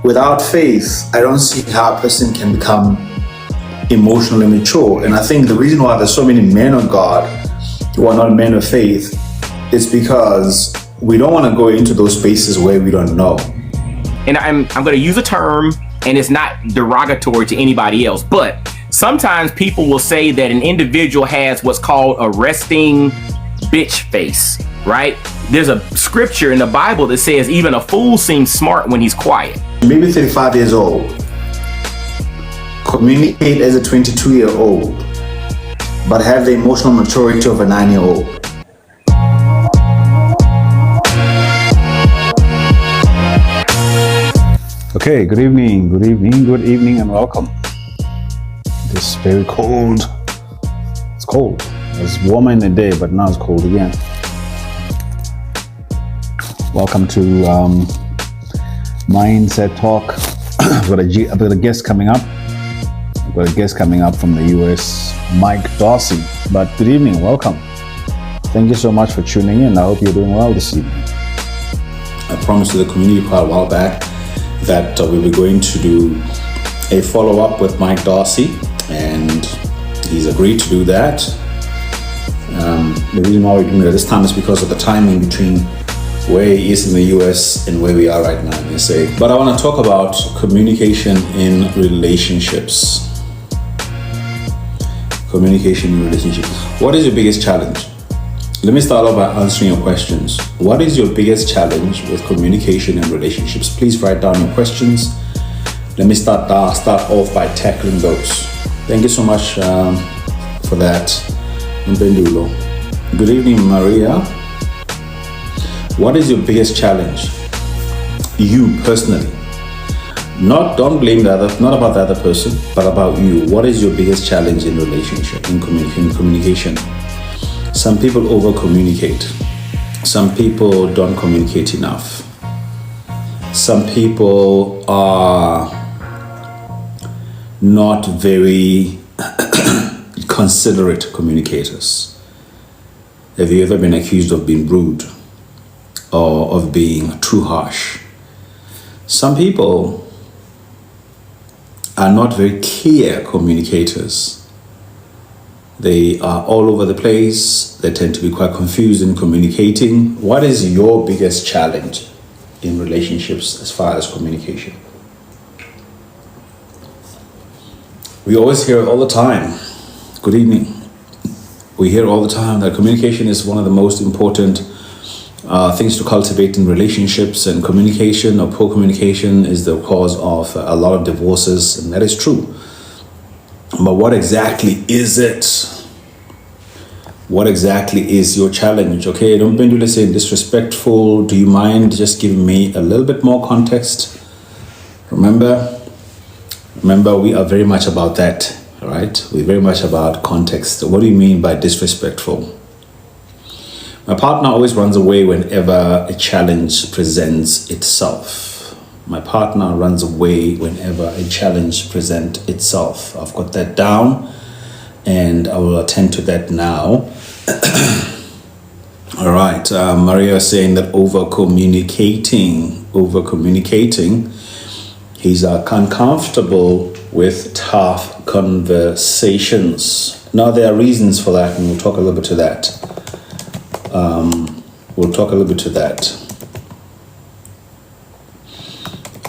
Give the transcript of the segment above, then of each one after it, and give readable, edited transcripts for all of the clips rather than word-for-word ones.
without faith, I don't see how a person can become emotionally mature. And I think the reason why there's so many men of God who are not men of faith is because we don't want to go into those spaces where we don't know. And I'm going to use a term, and it's not derogatory to anybody else, but sometimes people will say that an individual has what's called a resting bitch face, right? There's a scripture in the Bible that says even a fool seems smart when he's quiet. Maybe 35 years old. Communicate as a 22-year-old, but have the emotional maturity of a 9-year-old. Okay, good evening, and welcome. This very cold. It's cold. It's warmer in the day, but now it's cold again. Welcome to Mindset Talk. I've got a guest coming up. I've got a guest coming up from the US, Mike Dorsey. But good evening, welcome. Thank you so much for tuning in. I hope you're doing well this evening. I promised to the community quite a while back that we were going to do a follow-up with Mike Dorsey, and he's agreed to do that. The reason why we're doing it this time is because of the timing between where he is in the US and where we are right now in SA. But I want to talk about communication in relationships. Communication in relationships. What is your biggest challenge? Let me start off by answering your questions. What is your biggest challenge with communication in relationships? Please write down your questions. Let me start off by tackling those. Thank you so much for that. Mbendulo. Good evening, Maria. What is your biggest challenge? You personally. Don't blame the other, not about the other person, but about you. What is your biggest challenge in relationship, in communication? Some people over-communicate. Some people don't communicate enough. Some people are not very considerate communicators. Have you ever been accused of being rude or of being too harsh? Some people are not very clear communicators. They are all over the place. They tend to be quite confused in communicating. What is your biggest challenge in relationships as far as communication? We always hear it all the time. Good evening. We hear all the time that communication is one of the most important things to cultivate in relationships, and communication or poor communication is the cause of a lot of divorces, and that is true. But what exactly is it? What exactly is your challenge? Okay, don't be saying disrespectful. Do you mind just giving me a little bit more context? Remember, we are very much about that, all right? We're very much about context. What do you mean by disrespectful? My partner always runs away whenever a challenge presents itself. My partner runs away whenever a challenge presents itself. I've got that down, and I will attend to that now. All right, Maria is saying that over communicating, he's uncomfortable with tough conversations. Now, there are reasons for that, and we'll talk a little bit to that.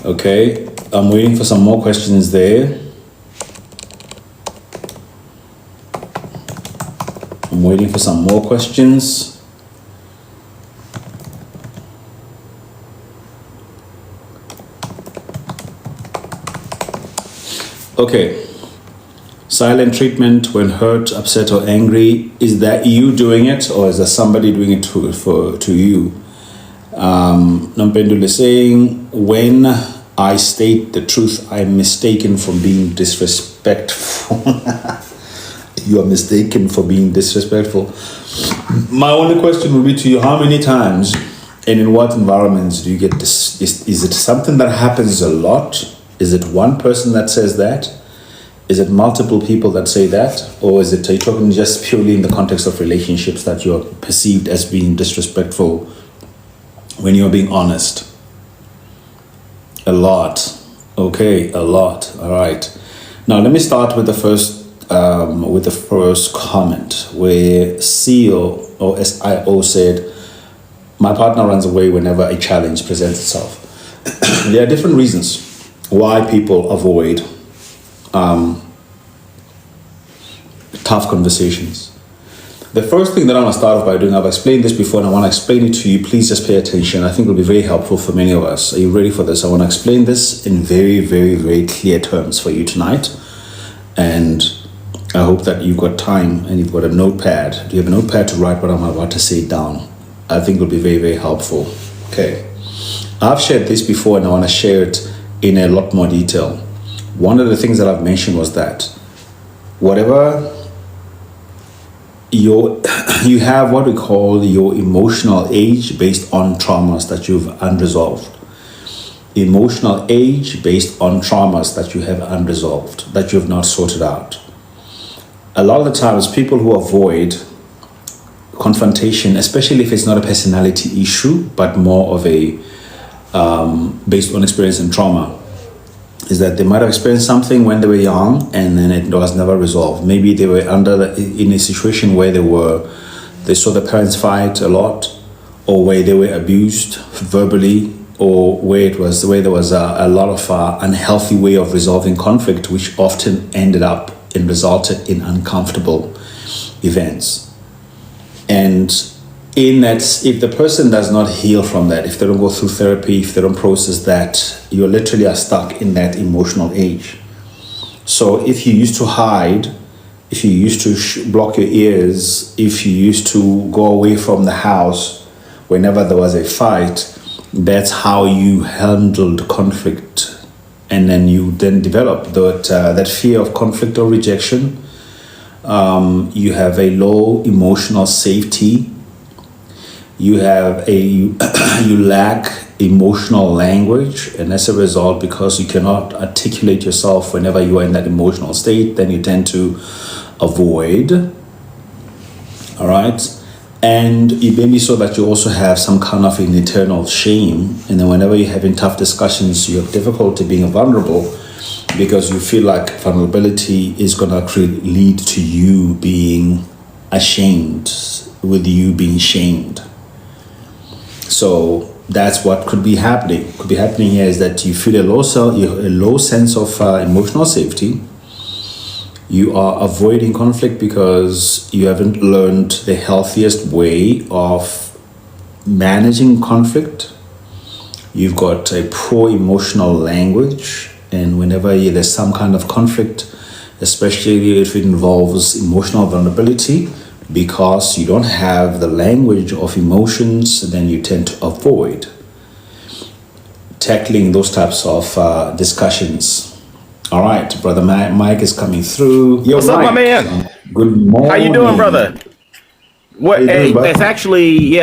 Okay, I'm waiting for some more questions there. Okay, silent treatment when hurt, upset, or angry. Is that you doing it, or is there somebody doing it to you? Nampendule is saying, when I state the truth, I'm mistaken for being disrespectful. You are mistaken for being disrespectful. My only question would be to you, how many times and in what environments do you get this? Is it something that happens a lot? Is it one person that says that? Is it multiple people that say that? Or are you talking just purely in the context of relationships that you're perceived as being disrespectful when you're being honest? A lot. Okay, a lot. All right. Now let me start with the first comment where CEO or SIO said, "My partner runs away whenever a challenge presents itself." There are different reasons why people avoid tough conversations. The first thing that I want to start off by doing, I've explained this before and I want to explain it to you. Please just pay attention. I think it will be very helpful for many of us. Are you ready for this? I want to explain this in very, very, very clear terms for you tonight. And I hope that you've got time and you've got a notepad. Do you have a notepad to write what I'm about to say down? I think it will be very, very helpful. Okay. I've shared this before and I want to share it in a lot more detail. One of the things that I've mentioned was that whatever you have what we call your emotional age based on traumas that you've unresolved. Emotional age based on traumas that you have unresolved, that you have not sorted out. A lot of the times people who avoid confrontation, especially if it's not a personality issue, but more of a based on experience and trauma, is that they might have experienced something when they were young and then it was never resolved. Maybe they were in a situation where they saw the parents fight a lot, or where they were abused verbally, or where there was a lot of unhealthy way of resolving conflict, which often ended up and resulted in uncomfortable events. And in that, if the person does not heal from that, if they don't go through therapy, if they don't process that, you literally are stuck in that emotional age. So if you used to hide, if you used to block your ears, if you used to go away from the house whenever there was a fight, that's how you handled conflict. And then you then develop that fear of conflict or rejection. You have a low emotional safety. You lack emotional language, and as a result, because you cannot articulate yourself whenever you are in that emotional state, then you tend to avoid. All right. And it may be so that you also have some kind of an internal shame, and then whenever you're having tough discussions, you have difficulty being vulnerable because you feel like vulnerability is going to lead to you being ashamed, with you being shamed. So that's what could be happening. Could be happening here is that you feel a low sense of emotional safety. You are avoiding conflict because you haven't learned the healthiest way of managing conflict. You've got a poor emotional language, and whenever there's some kind of conflict, especially if it involves emotional vulnerability, because you don't have the language of emotions, then you tend to avoid tackling those types of discussions. All right, brother Mike is coming through. Yo, what's up, my man? Good morning. How you doing, brother? What? Hey, it's actually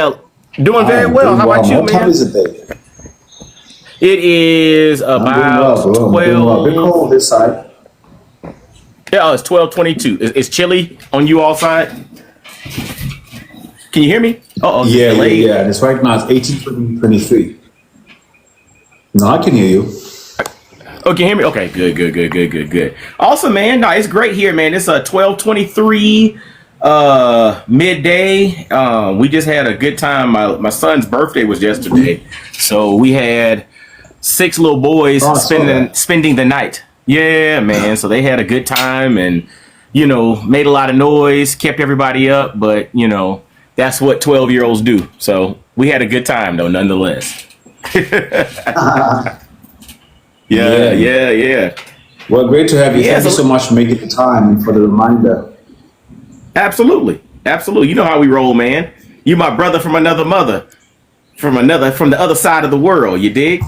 doing very well. How about you, man? What time is it there? It is about 12. A bit cold this side. Yeah, it's 12:22. It's chilly on you all side. Can you hear me? Yeah. And it's right now. It's 18:23. No, I can hear you. Oh, can you hear me? Okay, good. Awesome, man. No, it's great here, man. It's 12:23 midday. We just had a good time. My son's birthday was yesterday, so we had 6 little boys spending the night. Yeah, man. So they had a good time and made a lot of noise, kept everybody up, but that's what 12-year-olds do. So we had a good time though, nonetheless. Yeah. Well, great to have you. Thank you so much for making the time and for the reminder. Absolutely. You know how we roll, man. You my brother from another mother, from the other side of the world. You dig?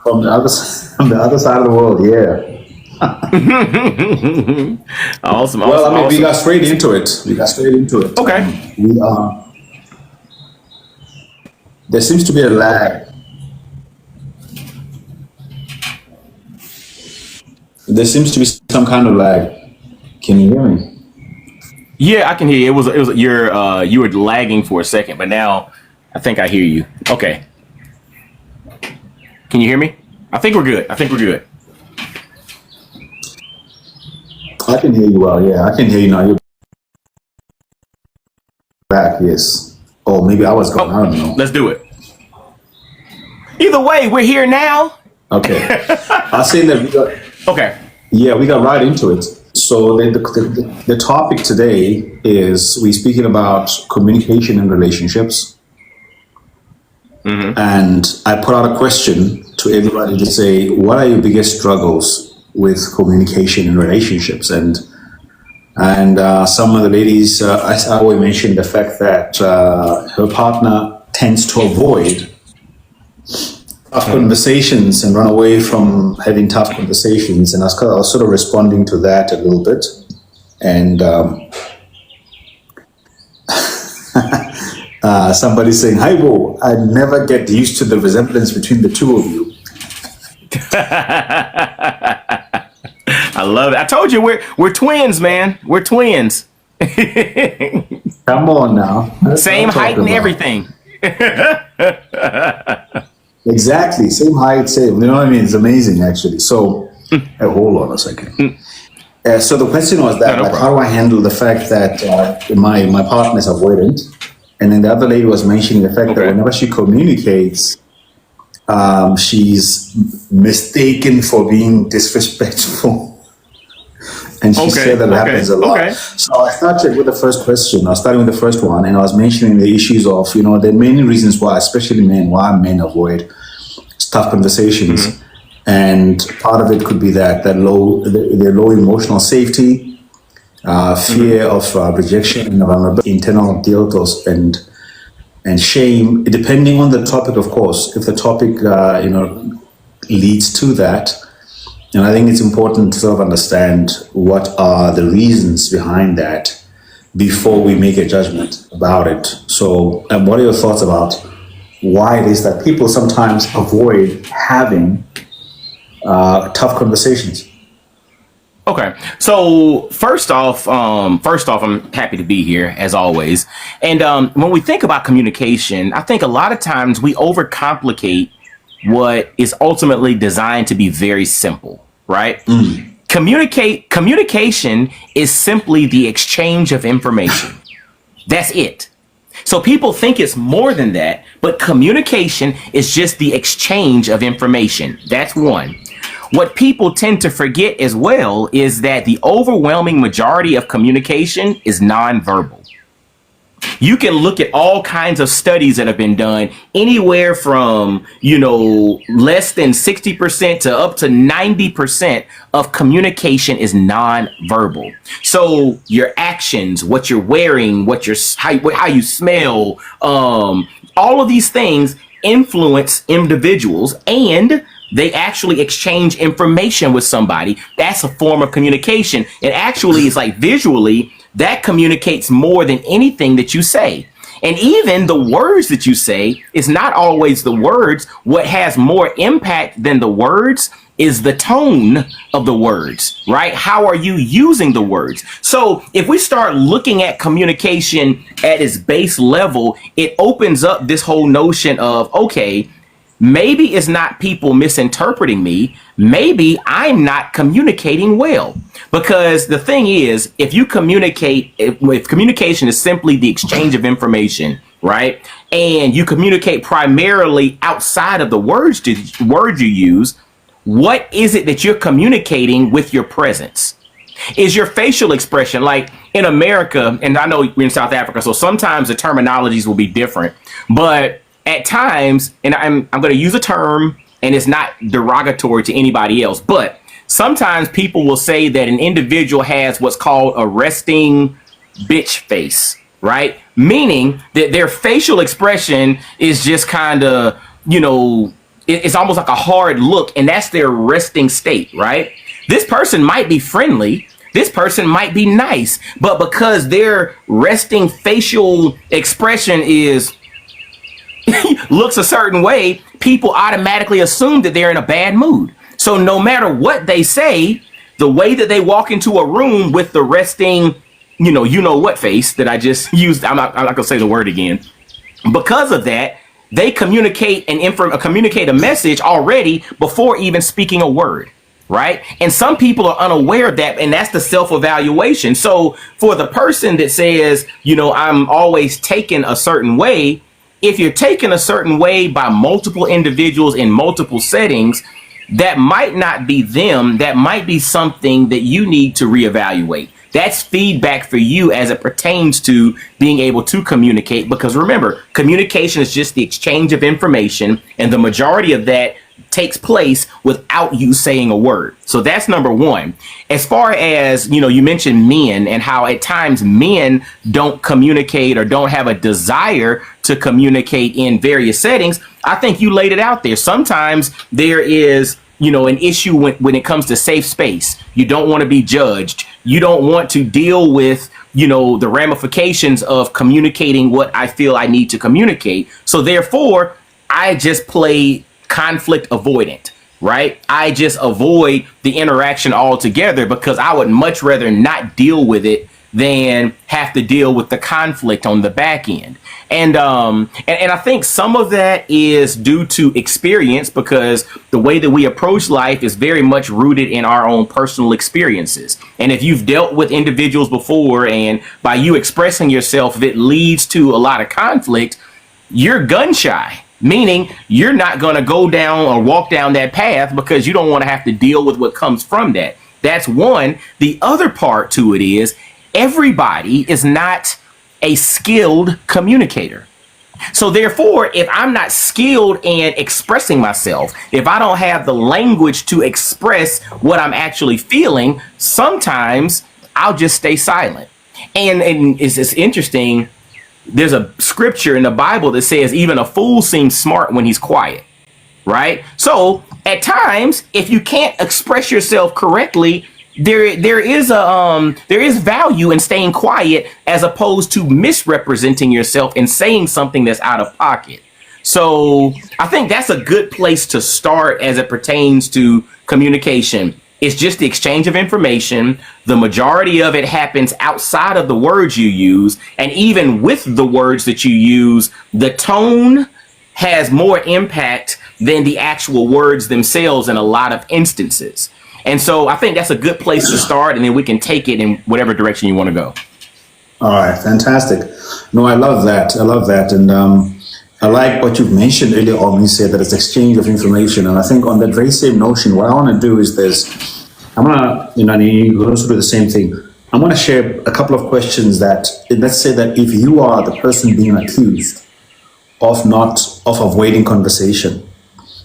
From the other side of the world, yeah. Awesome. Well, we got straight into it. Okay. There seems to be a lag. There seems to be some kind of lag. Can you hear me? Yeah, I can hear you. It was you were lagging for a second, but now I think I hear you. Okay. Can you hear me? I think we're good. I can hear you well. Yeah, I can hear you now. You're back. Yes. Oh, maybe I was gone. I don't know. Let's do it. Either way, we're here now. Okay. I was saying that we got. Okay. Yeah, we got right into it. So the topic today is we're speaking about communication in relationships. And I put out a question to everybody to say, what are your biggest struggles with communication in relationships? And some of the ladies, I always mentioned the fact that her partner tends to avoid tough conversations and run away from having tough conversations. And I was sort of responding to that a little bit. And somebody saying, "Hi, Bo, I never get used to the resemblance between the two of you." I love it. I told you we're twins, man. We're twins. Come on now. Same height and everything. Exactly, same height, same. You know what I mean? It's amazing, actually. So, hold on a second. So the question was that, how do I handle the fact that my partner is avoidant? And then the other lady was mentioning the fact that whenever she communicates, she's mistaken for being disrespectful. And she said that happens a lot. So I started with the first question. I was starting with the first one, and I was mentioning the issues of, there are many reasons why, especially why men avoid tough conversations. And part of it could be that their low emotional safety, fear of rejection, and vulnerability, internal guilt and shame, depending on the topic, of course. If the topic, leads to that, and I think it's important to sort of understand what are the reasons behind that before we make a judgment about it. So, what are your thoughts about why it is that people sometimes avoid having tough conversations? Okay, so first off, I'm happy to be here as always. And when we think about communication, I think a lot of times we overcomplicate what is ultimately designed to be very simple, right? Communication is simply the exchange of information. That's it. So people think it's more than that, but communication is just the exchange of information. That's one. What people tend to forget as well is that the overwhelming majority of communication is nonverbal. You can look at all kinds of studies that have been done, anywhere from, less than 60% to up to 90% of communication is nonverbal. So your actions, what you're wearing, how you smell, all of these things influence individuals, and they actually exchange information with somebody. That's a form of communication. And actually, it's like visually, that communicates more than anything that you say. And even the words that you say is not always the words. What has more impact than the words is the tone of the words, right? How are you using the words? So if we start looking at communication at its base level, it opens up this whole notion of, okay, maybe it's not people misinterpreting me. Maybe I'm not communicating well. Because the thing is, if communication is simply the exchange of information, right? And you communicate primarily outside of the words you use, what is it that you're communicating with your presence? Is your facial expression, like in America, and I know we're in South Africa, so sometimes the terminologies will be different, but at times, and I'm going to use a term, and it's not derogatory to anybody else, but sometimes people will say that an individual has what's called a resting bitch face, right? Meaning that their facial expression is just kind of, it's almost like a hard look, and that's their resting state, right? This person might be friendly. This person might be nice, but because their resting facial expression looks a certain way, people automatically assume that they're in a bad mood. So no matter what they say, the way that they walk into a room with the resting, what face that I just used, I'm not gonna say the word again. Because of that, they communicate communicate a message already before even speaking a word. Right. And some people are unaware of that. And that's the self-evaluation. So for the person that says, I'm always taken a certain way, if you're taken a certain way by multiple individuals in multiple settings, that might not be them. That might be something that you need to reevaluate. That's feedback for you as it pertains to being able to communicate. Because remember, communication is just the exchange of information, and the majority of that takes place without you saying a word. So that's number one. As far as, you mentioned men and how at times men don't communicate or don't have a desire to communicate in various settings. I think you laid it out there. Sometimes there is, an issue when it comes to safe space. You don't want to be judged. You don't want to deal with, the ramifications of communicating what I feel I need to communicate. So therefore, I just play conflict avoidant, right? I just avoid the interaction altogether because I would much rather not deal with it than have to deal with the conflict on the back end. And I think some of that is due to experience, because the way that we approach life is very much rooted in our own personal experiences. And if you've dealt with individuals before, and by you expressing yourself, if it leads to a lot of conflict, you're gun shy. Meaning you're not going to go down or walk down that path because you don't want to have to deal with what comes from that. That's one. The other part to it is everybody is not a skilled communicator. So therefore, if I'm not skilled in expressing myself, if I don't have the language to express what I'm actually feeling, sometimes I'll just stay silent. And it's interesting. There's a scripture in the Bible that says even a fool seems smart when he's quiet, right? So at times, if you can't express yourself correctly, there is value in staying quiet as opposed to misrepresenting yourself and saying something that's out of pocket. So I think that's a good place to start as it pertains to communication. It's just the exchange of information. The majority of it happens outside of the words you use. And even with the words that you use, the tone has more impact than the actual words themselves in a lot of instances. And so I think that's a good place to start, and then we can take it in whatever direction you want to go. All right, fantastic. No, I love that. And I like what you've mentioned earlier on when you said that it's exchange of information. And I think on that very same notion, what I want to do is this. I'm going to, you also do the same thing. I'm going to share a couple of questions that, let's say that if you are the person being accused of avoiding conversation,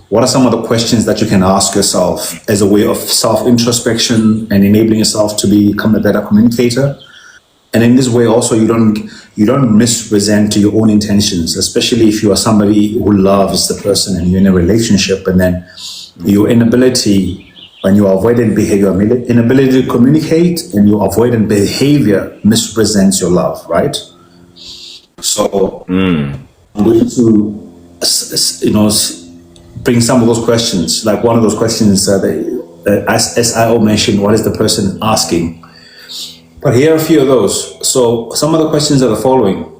what are some of the questions that you can ask yourself as a way of self-introspection and enabling yourself to become a better communicator? And in this way also, you don't misrepresent your own intentions, especially if you are somebody who loves the person and you're in a relationship, and then your inability, when you are avoidant behavior, inability to communicate and your avoidant behavior misrepresents your love, right? So I'm going to, bring some of those questions. Like one of those questions as SIO mentioned, what is the person asking? But here are a few of those. So some of the questions are the following,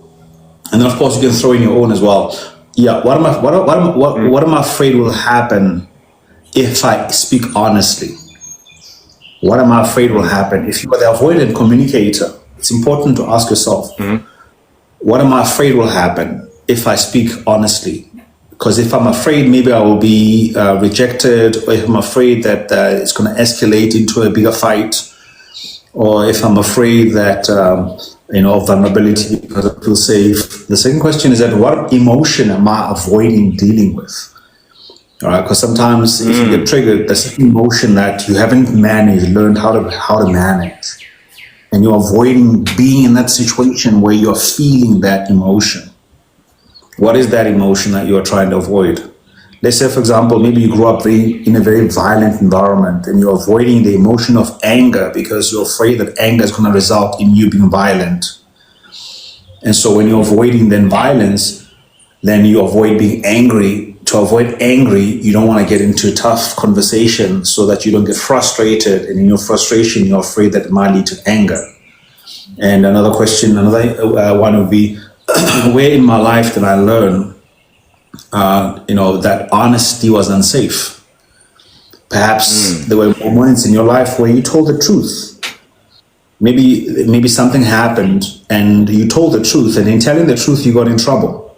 and then of course you can throw in your own as well. Yeah, what am I afraid will happen if I speak honestly? What am I afraid will happen? If you are the avoidant communicator, it's important to ask yourself, what am I afraid will happen if I speak honestly? Because if I'm afraid maybe I will be rejected, or if I'm afraid that it's going to escalate into a bigger fight, or if I'm afraid that, of vulnerability because I feel safe. The second question is that what emotion am I avoiding dealing with? All right, because sometimes if you get triggered, there's an emotion that you haven't learned how to manage. And you're avoiding being in that situation where you're feeling that emotion. What is that emotion that you're trying to avoid? Let's say, for example, maybe you grew up in a very violent environment and you're avoiding the emotion of anger because you're afraid that anger is going to result in you being violent. And so when you're avoiding then violence, then you avoid being angry. To avoid angry, you don't want to get into a tough conversation so that you don't get frustrated. And in your frustration, you're afraid that it might lead to anger. And another one would be, where in my life did I learn, that honesty was unsafe? Perhaps there were moments in your life where you told the truth. Maybe something happened and you told the truth, and in telling the truth, you got in trouble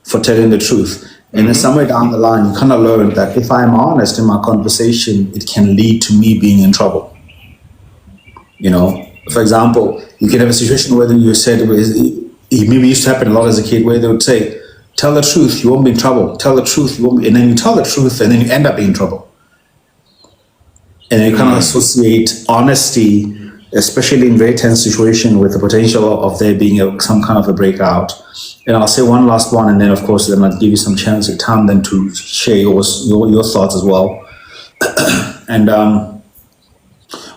for telling the truth. And then somewhere down the line, you kind of learned that if I'm honest in my conversation, it can lead to me being in trouble. For example, you can have a situation where you said, it maybe used to happen a lot as a kid, where they would say, tell the truth, you won't be in trouble. Tell the truth, you won't be, and then you tell the truth, and then you end up being in trouble. And then you kind of associate honesty, especially in very tense situation, with the potential of there being some kind of a breakout. And I'll say one last one, and then of course then I'll give you some chance of time then to share your thoughts as well. And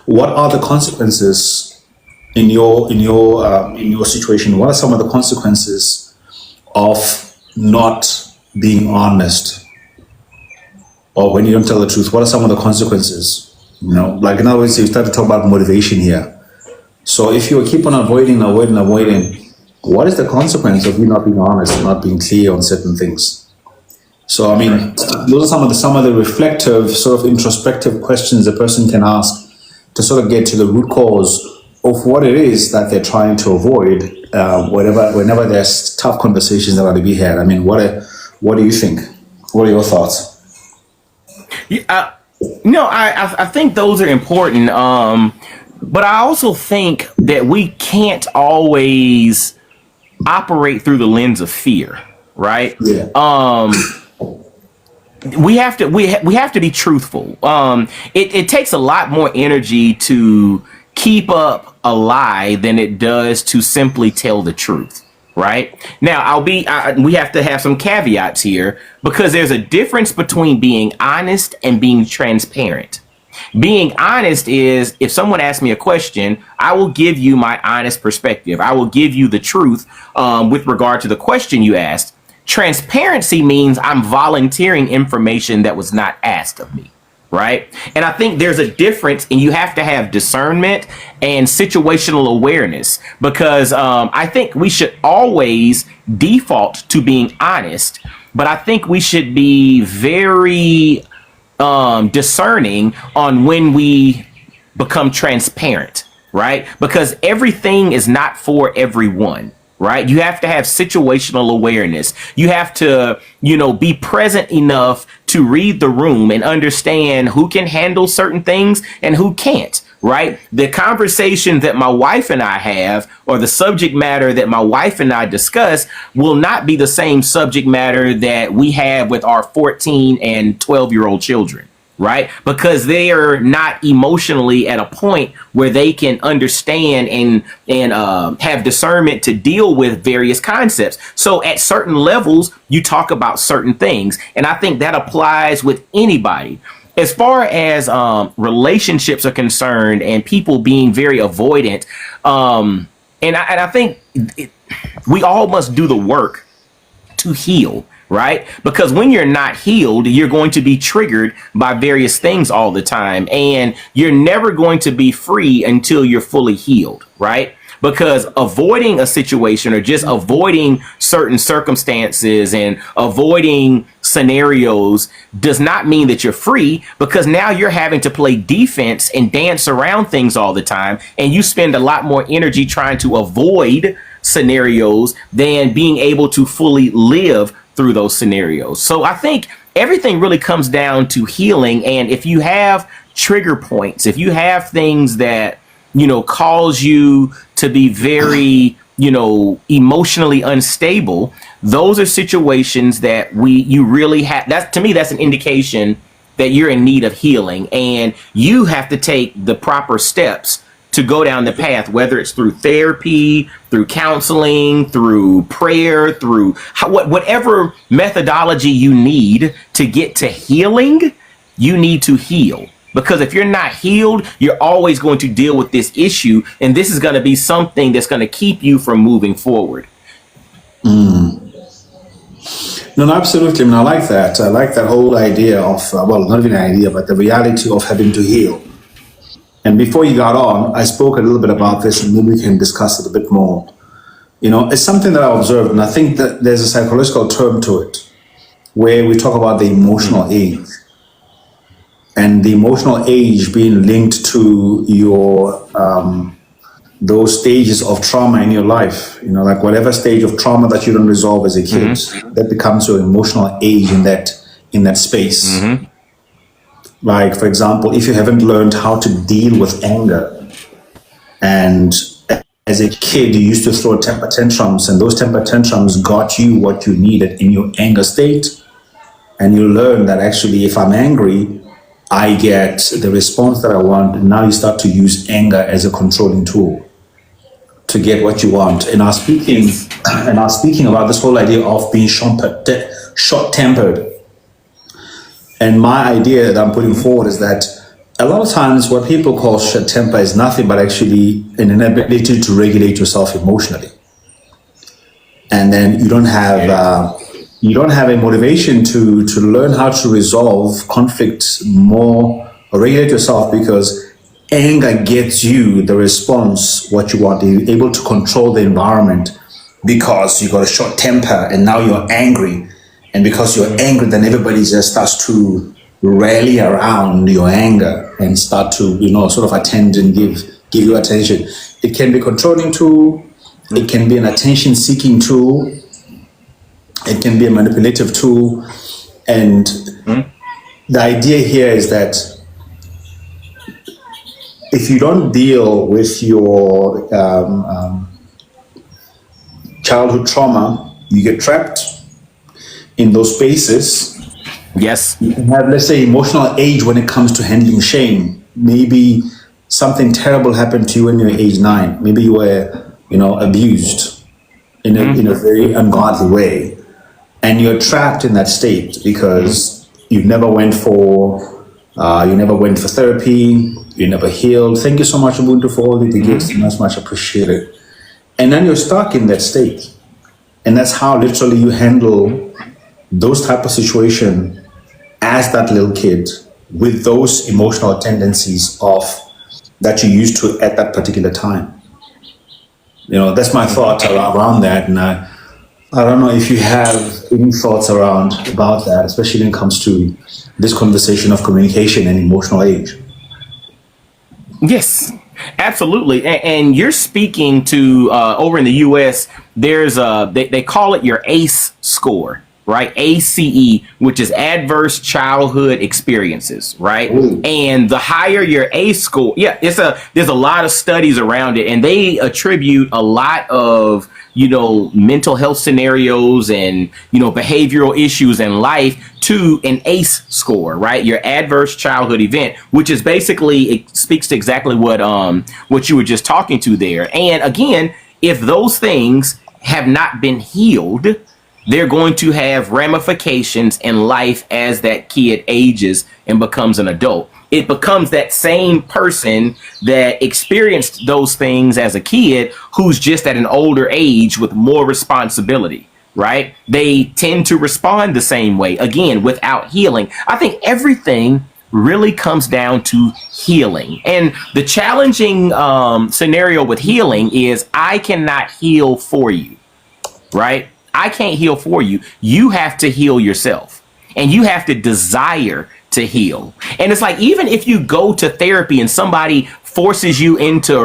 what are the consequences in your situation? What are some of the consequences of not being honest, or when you don't tell the truth? What are some of the consequences? Like in other words, you start to talk about motivation here. So if you keep on avoiding, what is the consequence of you not being honest, not being clear on certain things? So I mean, those are some of the reflective, sort of introspective questions a person can ask to sort of get to the root cause of what it is that they're trying to avoid. Whenever there's tough conversations that are to be had. I mean, what do you think? What are your thoughts? Yeah. No, I think those are important. But I also think that we can't always operate through the lens of fear, right? Yeah. We have to be truthful. It takes a lot more energy to keep up a lie than it does to simply tell the truth. Right now, we have to have some caveats here, because there's a difference between being honest and being transparent. Being honest is, if someone asks me a question, I will give you my honest perspective. I will give you the truth with regard to the question you asked. Transparency means I'm volunteering information that was not asked of me. Right. And I think there's a difference, and you have to have discernment and situational awareness, because I think we should always default to being honest. But I think we should be very discerning on when we become transparent. Right. Because everything is not for everyone. Right. You have to have situational awareness. You have to, be present enough to read the room and understand who can handle certain things and who can't. Right. The conversation that my wife and I have, or the subject matter that my wife and I discuss, will not be the same subject matter that we have with our 14 and 12-year-old children. Right? Because they are not emotionally at a point where they can understand and have discernment to deal with various concepts. So at certain levels, you talk about certain things. And I think that applies with anybody. As far as relationships are concerned and people being very avoidant, and I think we all must do the work to heal. Right? Because when you're not healed, you're going to be triggered by various things all the time. And you're never going to be free until you're fully healed. Right? Because avoiding a situation, or just avoiding certain circumstances and avoiding scenarios, does not mean that you're free, because now you're having to play defense and dance around things all the time. And you spend a lot more energy trying to avoid scenarios than being able to fully live through those scenarios. So I think everything really comes down to healing. And if you have trigger points, if you have things that, cause you to be very, emotionally unstable, those are situations that you really have. To me, that's an indication that you're in need of healing, and you have to take the proper steps to go down the path, whether it's through therapy, through counseling, through prayer, through whatever methodology you need to get to healing. You need to heal, because if you're not healed, you're always going to deal with this issue. And this is going to be something that's going to keep you from moving forward. No, absolutely. I mean, I like that. I like that whole idea of, not even an idea, but the reality of having to heal. And before you got on, I spoke a little bit about this, and maybe we can discuss it a bit more. It's something that I observed, and I think that there's a psychological term to it, where we talk about the emotional age, and the emotional age being linked to your those stages of trauma in your life. Like whatever stage of trauma that you don't resolve as a kid, that becomes your emotional age in that space. Like, for example, if you haven't learned how to deal with anger, and as a kid you used to throw temper tantrums, and those temper tantrums got you what you needed in your anger state, and you learn that actually if I'm angry, I get the response that I want, and now you start to use anger as a controlling tool to get what you want. And I was speaking about this whole idea of being short-tempered. And my idea that I'm putting forward is that a lot of times what people call short temper is nothing but actually an inability to regulate yourself emotionally. And then you don't have a motivation to learn how to resolve conflict more or regulate yourself, because anger gets you the response what you want. You're able to control the environment because you got a short temper and now you're angry. And because you're angry, then everybody just starts to rally around your anger and start to, sort of attend and give you attention. It can be a controlling tool. It can be an attention-seeking tool. It can be a manipulative tool. And the idea here is that if you don't deal with your childhood trauma, you get trapped in those spaces. Yes. You can have, let's say, emotional age when it comes to handling shame. Maybe something terrible happened to you when you were age 9. Maybe you were, abused in a very ungodly way. And you're trapped in that state because you never went for therapy, you never healed. Thank you so much, Ubuntu, for all the gifts. Much appreciated. And then you're stuck in that state. And that's how literally you handle those type of situation as that little kid, with those emotional tendencies that you used to at that particular time. That's my thought around that. And I don't know if you have any thoughts about that, especially when it comes to this conversation of communication and emotional age. Yes, absolutely. And you're speaking to, over in the US, there's they call it your ACE score, right? ACE, which is adverse childhood experiences, right? Ooh. And the higher your ACE score, there's a lot of studies around it, and they attribute a lot of mental health scenarios and behavioral issues in life to an ACE score, right? Your adverse childhood event, which is basically, it speaks to exactly what you were just talking to there. And again, if those things have not been healed, they're going to have ramifications in life as that kid ages and becomes an adult. It becomes that same person that experienced those things as a kid who's just at an older age with more responsibility, right? They tend to respond the same way, again, without healing. I think everything really comes down to healing. And the challenging scenario with healing is I cannot heal for you, right? I can't heal for you. You have to heal yourself, and you have to desire to heal. And it's like, even if you go to therapy and somebody forces you into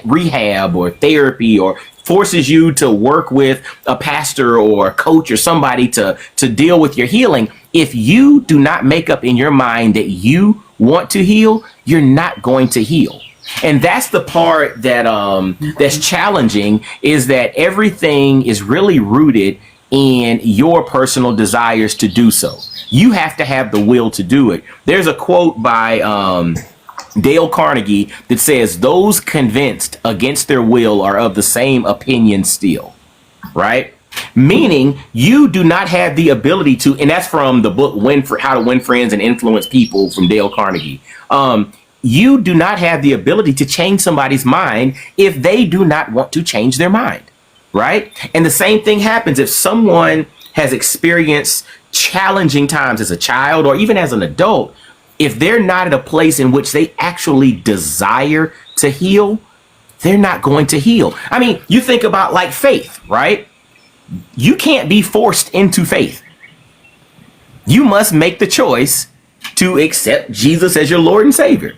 rehab or therapy, or forces you to work with a pastor or a coach or somebody to deal with your healing, if you do not make up in your mind that you want to heal, you're not going to heal. And that's the part that that's challenging, is that everything is really rooted in your personal desires to do so. You have to have the will to do it. There's a quote by Dale Carnegie that says, "Those convinced against their will are of the same opinion still," right? Meaning you do not have the ability to, and that's from the book How to Win Friends and Influence People from Dale Carnegie. You do not have the ability to change somebody's mind if they do not want to change their mind, right? And the same thing happens if someone has experienced challenging times as a child or even as an adult. If they're not at a place in which they actually desire to heal, they're not going to heal. I mean, you think about like faith, right? You can't be forced into faith. You must make the choice to accept Jesus as your Lord and Savior.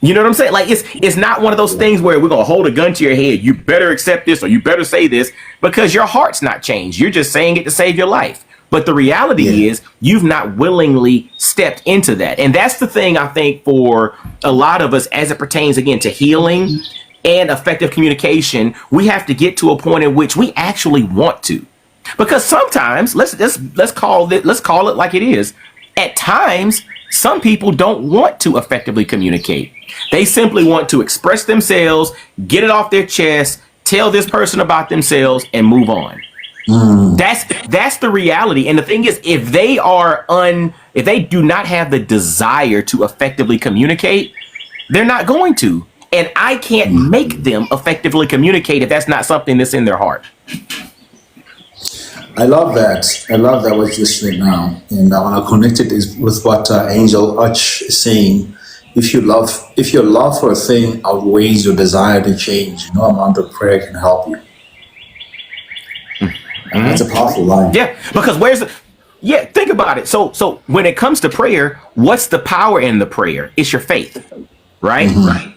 You know what I'm saying? Like it's not one of those things where we're gonna hold a gun to your head. You better accept this or you better say this, because your heart's not changed. You're just saying it to save your life. But the reality is you've not willingly stepped into that. And that's the thing I think for a lot of us as it pertains again to healing and effective communication, we have to get to a point in which we actually want to. Because sometimes let's call it like it is. At times, some people don't want to effectively communicate. They simply want to express themselves, get it off their chest, tell this person about themselves, and move on. That's the reality. And the thing is, if they do not have the desire to effectively communicate, they're not going to. And I can't make them effectively communicate if that's not something that's in their heart. I love that. I love that what you said now, and I want to connect it with what Angel Arch is saying. If your love for a thing outweighs your desire to change, no amount of prayer can help you. And that's a powerful line. Yeah, because think about it. So when it comes to prayer, what's the power in the prayer? It's your faith, right? Right.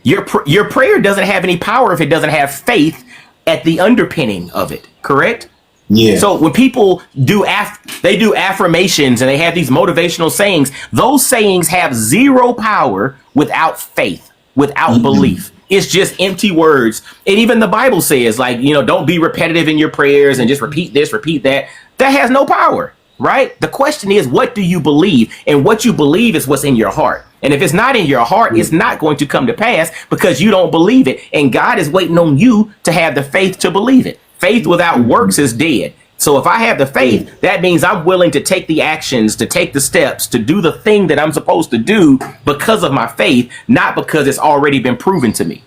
Your prayer doesn't have any power if it doesn't have faith at the underpinning of it, correct? Yeah. So when people do affirmations and they have these motivational sayings, those sayings have zero power without faith, without belief. It's just empty words. And even the Bible says, like, don't be repetitive in your prayers and just repeat this, repeat that. That has no power, right? The question is, what do you believe? And what you believe is what's in your heart. And if it's not in your heart, it's not going to come to pass because you don't believe it. And God is waiting on you to have the faith to believe it. Faith without works is dead. So if I have the faith, that means I'm willing to take the actions, to take the steps, to do the thing that I'm supposed to do because of my faith, not because it's already been proven to me.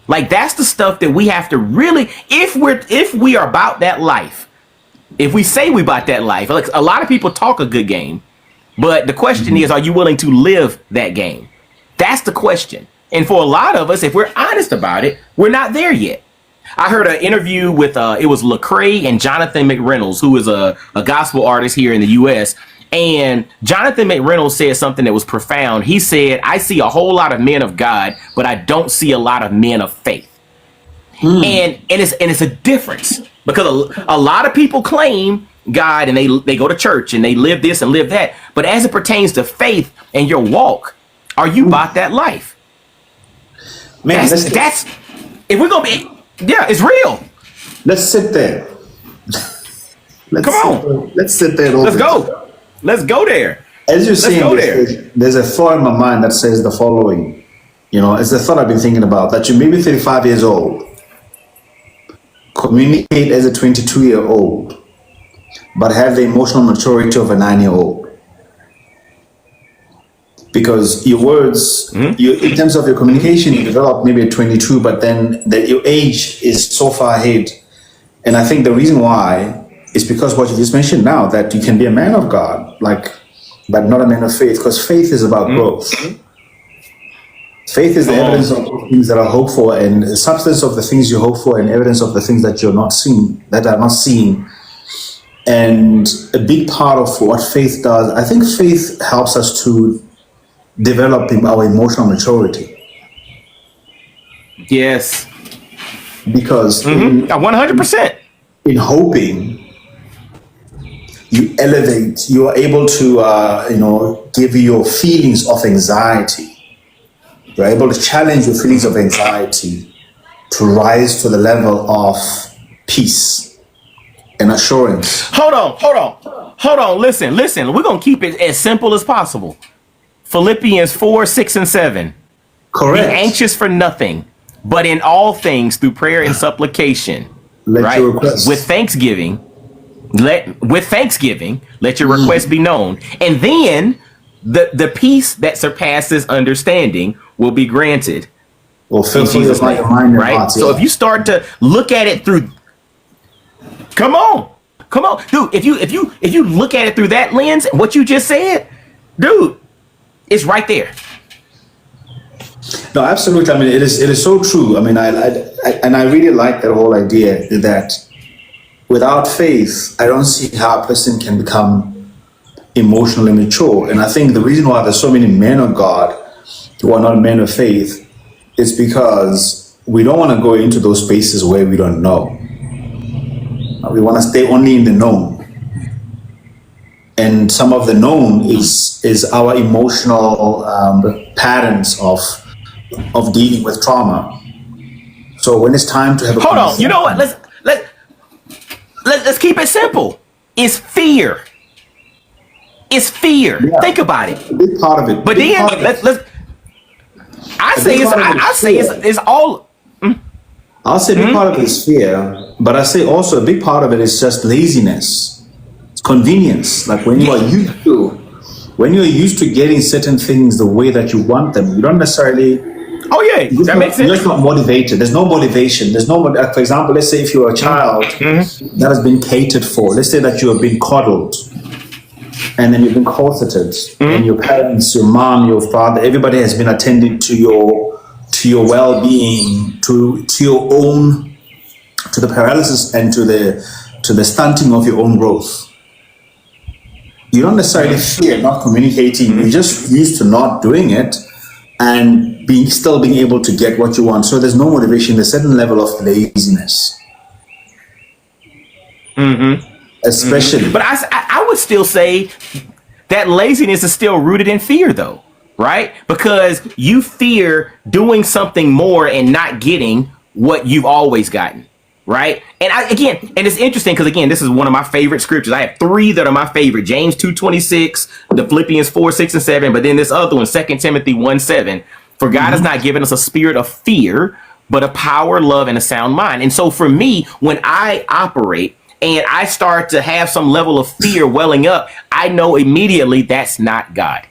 Like, that's the stuff that we have to really, if we are about that life, if we say we about that life, like a lot of people talk a good game, but the question is, are you willing to live that game? That's the question. And for a lot of us, if we're honest about it, we're not there yet. I heard an interview with, it was Lecrae and Jonathan McReynolds, who is a gospel artist here in the U.S. And Jonathan McReynolds said something that was profound. He said, I see a whole lot of men of God, but I don't see a lot of men of faith. And it's a difference because a lot of people claim God and they go to church and they live this and live that. But as it pertains to faith and your walk, are you about that life? Man, that's if we're going to be... Yeah, it's real. Let's sit there. Come on. Let's sit there. Let's go. Let's go there. As you're saying, there's a thought in my mind that says the following. It's a thought I've been thinking about, that you may be 35 years old, communicate as a 22-year-old, but have the emotional maturity of a 9-year-old. Because your words, in terms of your communication, you develop maybe at 22, but then your age is so far ahead. And I think the reason why is because what you just mentioned now, that you can be a man of God, but not a man of faith, because faith is about growth. Faith is the evidence of things that are hoped for, and the substance of the things you hope for, and evidence of the things that you're not seen, that are not seen. And a big part of what faith does, I think faith helps us to develop our emotional maturity. Yes. Because 100%. in hoping, you elevate, you are able to, give your feelings of anxiety. You're able to challenge your feelings of anxiety to rise to the level of peace and assurance. Hold on. Listen. We're going to keep it as simple as possible. Philippians 4, 6, and 7. Correct. Be anxious for nothing, but in all things through prayer and supplication. Let your requests. With thanksgiving, let your requests be known. And then the peace that surpasses understanding will be granted. Well, fill your mind and right? hearts, So if you start to look at it through, come on, dude. If you look at it through that lens, what you just said, dude, it's right there. No, absolutely. I mean, it is so true. I mean, I really like that whole idea that without faith, I don't see how a person can become emotionally mature. And I think the reason why there's so many men of God who are not men of faith is because we don't want to go into those spaces where we don't know. We want to stay only in the known. And some of the known is our emotional patterns of dealing with trauma. So when it's time to have a Hold on, you know what? Let's keep it simple. It's fear. It's fear. Yeah. Think about it. A big part of it. But then let's. I say it's all. I'll say a big part of it is fear, but I say also a big part of it is just laziness. It's convenience. Like when you're used to getting certain things the way that you want them, you don't necessarily. Oh yeah, that makes sense. You're just not motivated. There's no motivation. There's no. For example, let's say if you're a child that has been catered for. Let's say that you have been coddled, and then you've been corseted, and your parents, your mom, your father, everybody has been attending to your well-being, to the paralysis and to the stunting of your own growth. You don't necessarily fear not communicating. You're just used to not doing it and still being able to get what you want. So there's no motivation. There's a certain level of laziness. Especially. But I would still say that laziness is still rooted in fear, though, right? Because you fear doing something more and not getting what you've always gotten, right? And and it's interesting because, again, this is one of my favorite scriptures. I have three that are my favorite. James 2:26, the Philippians 4:6-7, but then this other one, 2 Timothy 1:7. For God has not given us a spirit of fear, but a power, love, and a sound mind. And so for me, when I operate and I start to have some level of fear welling up, I know immediately that's not God.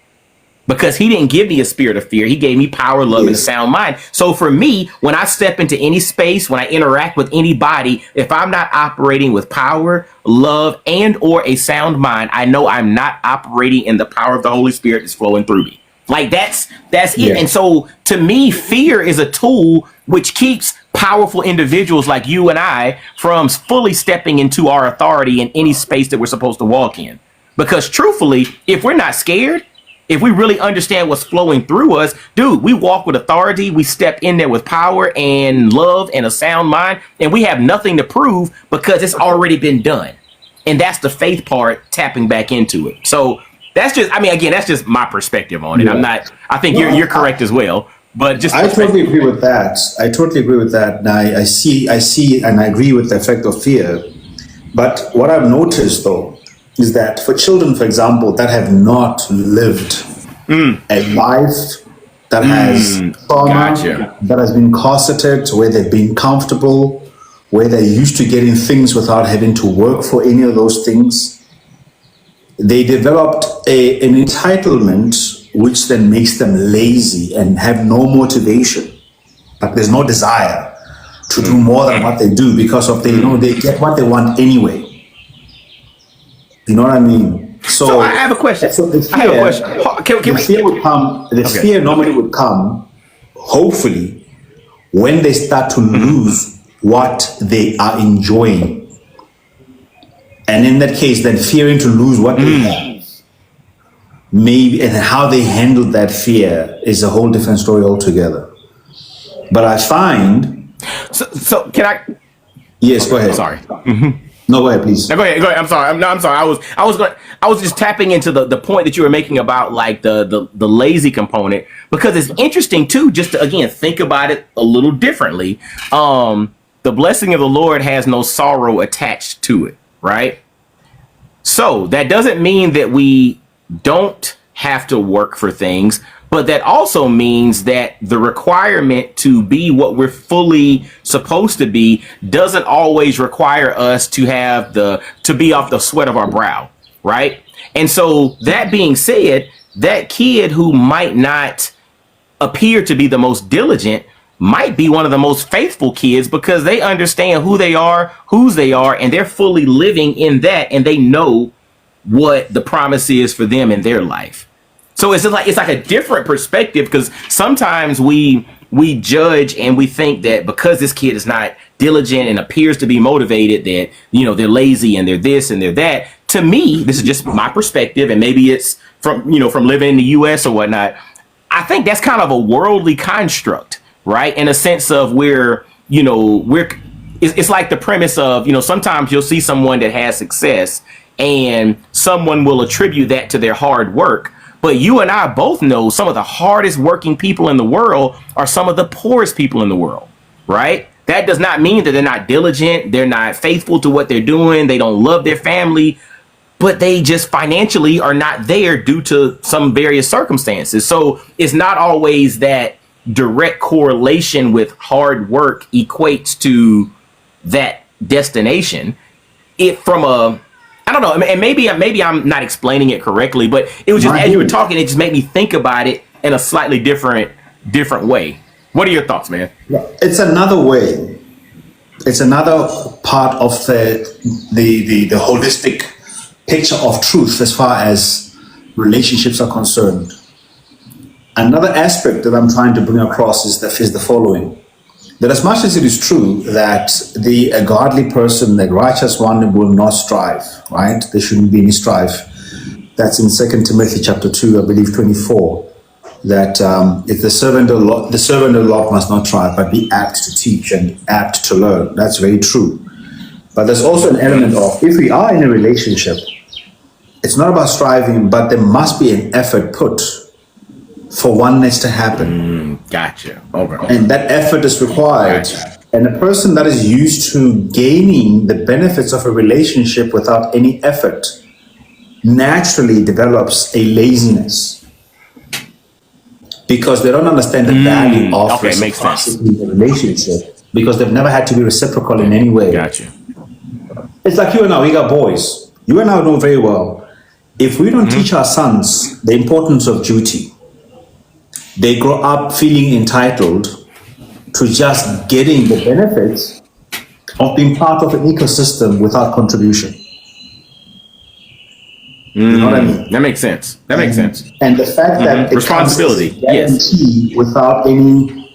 Because he didn't give me a spirit of fear. He gave me power, love, and a sound mind. So for me, when I step into any space, when I interact with anybody, if I'm not operating with power, love, and or a sound mind, I know I'm not operating in the power of the Holy Spirit that's flowing through me. Like that's it. And so to me, fear is a tool which keeps powerful individuals like you and I from fully stepping into our authority in any space that we're supposed to walk in. Because truthfully, if we're not scared, if we really understand what's flowing through us, dude, we walk with authority. We step in there with power and love and a sound mind, and we have nothing to prove because it's already been done. And that's the faith part, tapping back into it. So that's just, that's just my perspective on it. Yeah. I think you're correct as well. But just I totally agree with that. And I see and I agree with the effect of fear. But what I've noticed though is that for children, for example, that have not lived a life that has trauma, that has been corseted, where they've been comfortable, where they're used to getting things without having to work for any of those things, they developed an entitlement which then makes them lazy and have no motivation. Like there's no desire to do more than what they do because of they get what they want anyway. You know what I mean? So I have a question. So the fear normally would come, hopefully, when they start to lose what they are enjoying. And in that case, then fearing to lose what they have, maybe, and how they handle that fear is a whole different story altogether. But I find. So can I? Yes, go ahead. Sorry. No, go ahead, please. No, go ahead. I'm sorry. I'm sorry. I was just tapping into the point that you were making about like the lazy component, because it's interesting too, just to again think about it a little differently. The blessing of the Lord has no sorrow attached to it, right? So that doesn't mean that we don't have to work for things, but that also means that the requirement to be what we're fully supposed to be doesn't always require us to be off the sweat of our brow, right? And so that being said, that kid who might not appear to be the most diligent might be one of the most faithful kids because they understand who they are, whose they are, and they're fully living in that, and they know what the promise is for them in their life. So it's like a different perspective, because sometimes we judge and we think that because this kid is not diligent and appears to be motivated, that, you know, they're lazy and they're this and they're that. To me, this is just my perspective, and maybe it's from, you know, from living in the US or whatnot. I think that's kind of a worldly construct, right? In a sense of where, you know, it's like the premise of, you know, sometimes you'll see someone that has success and someone will attribute that to their hard work. But you and I both know some of the hardest working people in the world are some of the poorest people in the world, right? That does not mean that they're not diligent, they're not faithful to what they're doing, they don't love their family, but they just financially are not there due to some various circumstances. So it's not always that direct correlation with hard work equates to that destination. It from a, I don't know, and maybe I'm not explaining it correctly, but it was just, as you were talking, it just made me think about it in a slightly different way. What are your thoughts, man? It's another way. It's another part of the holistic picture of truth as far as relationships are concerned. Another aspect that I'm trying to bring across is the following: that as much as it is true that a godly person, the righteous one, will not strive, right? There shouldn't be any strife. That's in 2 Timothy chapter 2, I believe 24. That if the servant of the Lord must not strive, but be apt to teach and apt to learn. That's very true. But there's also an element of, if we are in a relationship, it's not about striving, but there must be an effort put for oneness to happen. Gotcha. Okay. And that effort is required. Gotcha. And a person that is used to gaining the benefits of a relationship without any effort naturally develops a laziness, because they don't understand the value of reciprocity in a relationship, because they've never had to be reciprocal in any way. Gotcha. It's like you and I, we got boys. You and I know very well, if we don't teach our sons the importance of duty, they grow up feeling entitled to just getting the benefits of being part of an ecosystem without contribution. You know what I mean? That makes sense. And the fact that it responsibility, comes without any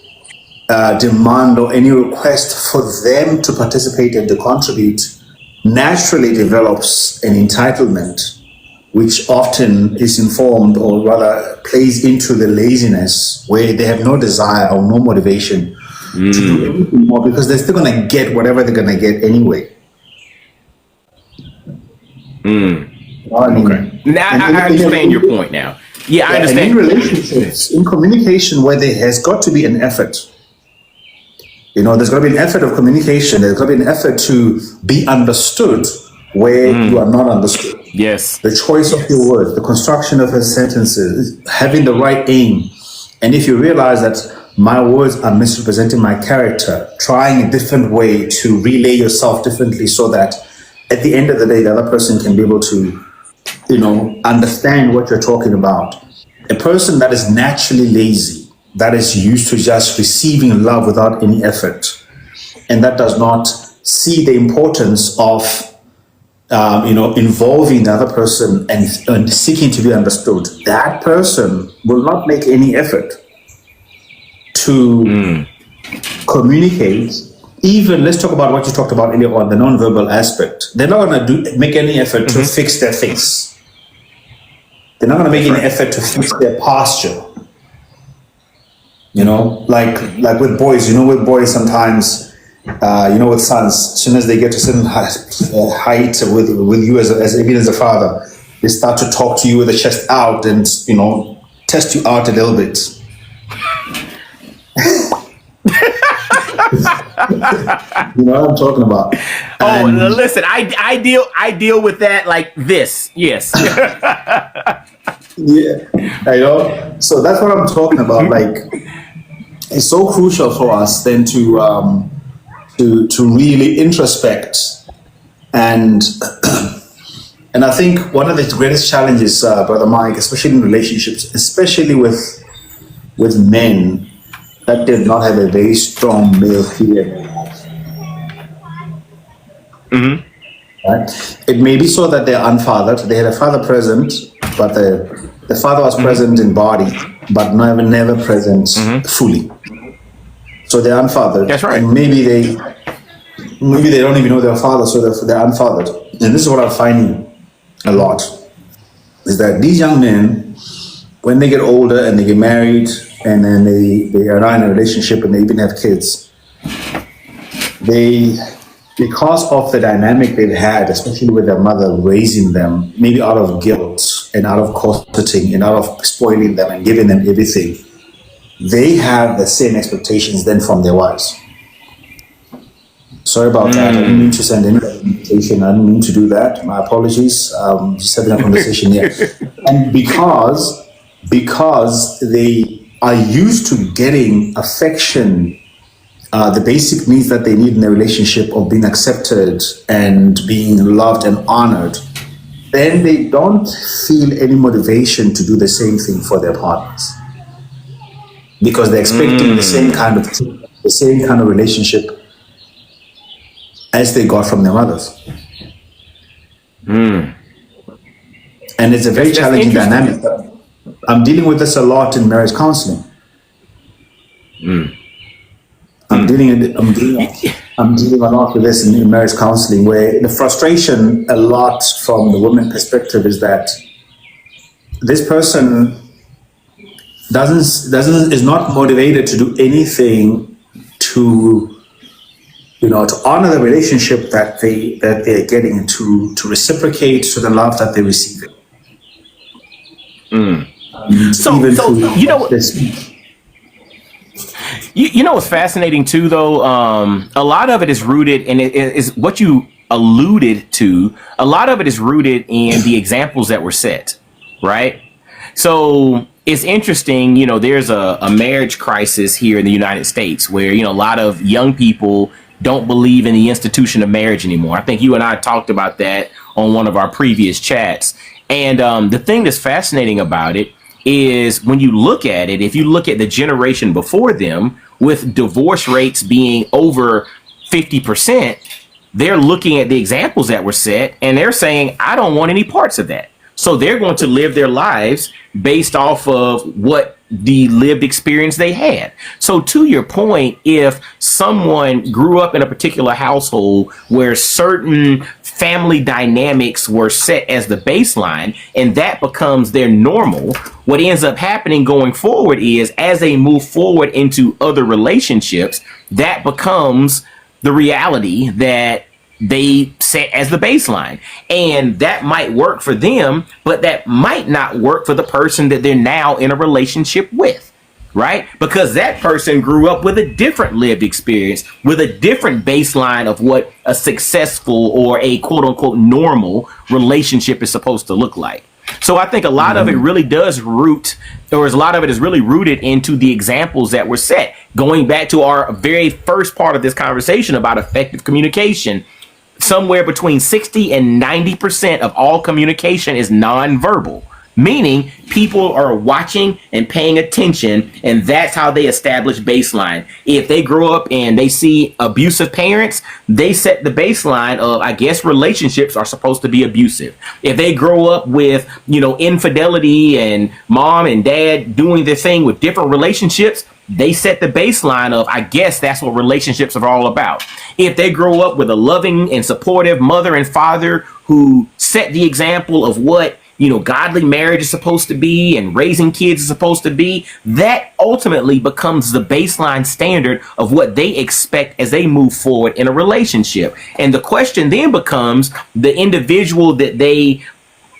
demand or any request for them to participate and to contribute, naturally develops an entitlement, which often is informed, or rather plays into the laziness, where they have no desire or no motivation to do anything more, because they're still going to get whatever they're going to get anyway. I mean, okay. Now I understand your point now. Yeah, I understand. In relationships, in communication, where there has got to be an effort. You know, there's got to be an effort of communication. There's got to be an effort to be understood where you are not understood. Yes. The choice of your words, the construction of your sentences, having the right aim. And if you realize that my words are misrepresenting my character, trying a different way to relay yourself differently, so that at the end of the day, the other person can be able to, you know, understand what you're talking about. A person that is naturally lazy, that is used to just receiving love without any effort, and that does not see the importance of, involving the other person and seeking to be understood, that person will not make any effort to communicate. Even, let's talk about what you talked about earlier on, the non-verbal aspect. They're not going to make any effort to fix their face. They're not going to make any effort to fix their posture. You know, like with boys, with boys sometimes, with sons, as soon as they get to a certain height with you as a father, they start to talk to you with the chest out and, test you out a little bit. You know what I'm talking about? Listen, I deal with that like this. Yes. Yeah, so that's what I'm talking about. Like, it's so crucial for us then to really introspect, and I think one of the greatest challenges, Brother Mike, especially in relationships, especially with men that did not have a very strong male figure. Right? It may be so that they're unfathered. They had a father present, but the The father was present in body, but never present fully. So they're unfathered. That's right. And maybe they don't even know their father, so they're unfathered. And this is what I'm finding a lot, is that these young men, when they get older and they get married and then they are now in a relationship and they even have kids, because of the dynamic they've had, especially with their mother raising them, maybe out of guilt and out of corseting and out of spoiling them and giving them everything, they have the same expectations then from their wives. Sorry about that. I didn't mean to send any invitation. I didn't mean to do that. My apologies. Just having a conversation here. And because they are used to getting affection, the basic needs that they need in a relationship of being accepted and being loved and honored, then they don't feel any motivation to do the same thing for their partners, because they're expecting the same kind of relationship as they got from their mothers. And it's a very challenging dynamic. I'm dealing with this a lot in marriage counseling. I'm dealing a lot with this in marriage counseling, where the frustration a lot from the woman perspective is that this person is not motivated to do anything to honor the relationship that they're getting, to reciprocate to the love that they're receiving. So you know. You know what's fascinating too, though? A lot of it is rooted, and it is what you alluded to. A lot of it is rooted in the examples that were set, right? So it's interesting, there's a marriage crisis here in the United States where, a lot of young people don't believe in the institution of marriage anymore. I think you and I talked about that on one of our previous chats. And the thing that's fascinating about it is when you look at it, if you look at the generation before them, with divorce rates being over 50%, they're looking at the examples that were set and they're saying, I don't want any parts of that. So they're going to live their lives based off of what the lived experience they had. So to your point, if someone grew up in a particular household where certain family dynamics were set as the baseline and that becomes their normal, what ends up happening going forward is as they move forward into other relationships, that becomes the reality that they set as the baseline. And that might work for them, but that might not work for the person that they're now in a relationship with, right? Because that person grew up with a different lived experience, with a different baseline of what a successful or a quote unquote normal relationship is supposed to look like. So I think a lot of it really does root, or a lot of it is really rooted into the examples that were set. Going back to our very first part of this conversation about effective communication, somewhere between 60 and 90% of all communication is nonverbal, meaning people are watching and paying attention, and that's how they establish baseline. If they grow up and they see abusive parents, they set the baseline of, I guess, relationships are supposed to be abusive. If they grow up with, infidelity and mom and dad doing their thing with different relationships, they set the baseline of, I guess that's what relationships are all about. If they grow up with a loving and supportive mother and father who set the example of what, godly marriage is supposed to be and raising kids is supposed to be, that ultimately becomes the baseline standard of what they expect as they move forward in a relationship. And the question then becomes, the individual that they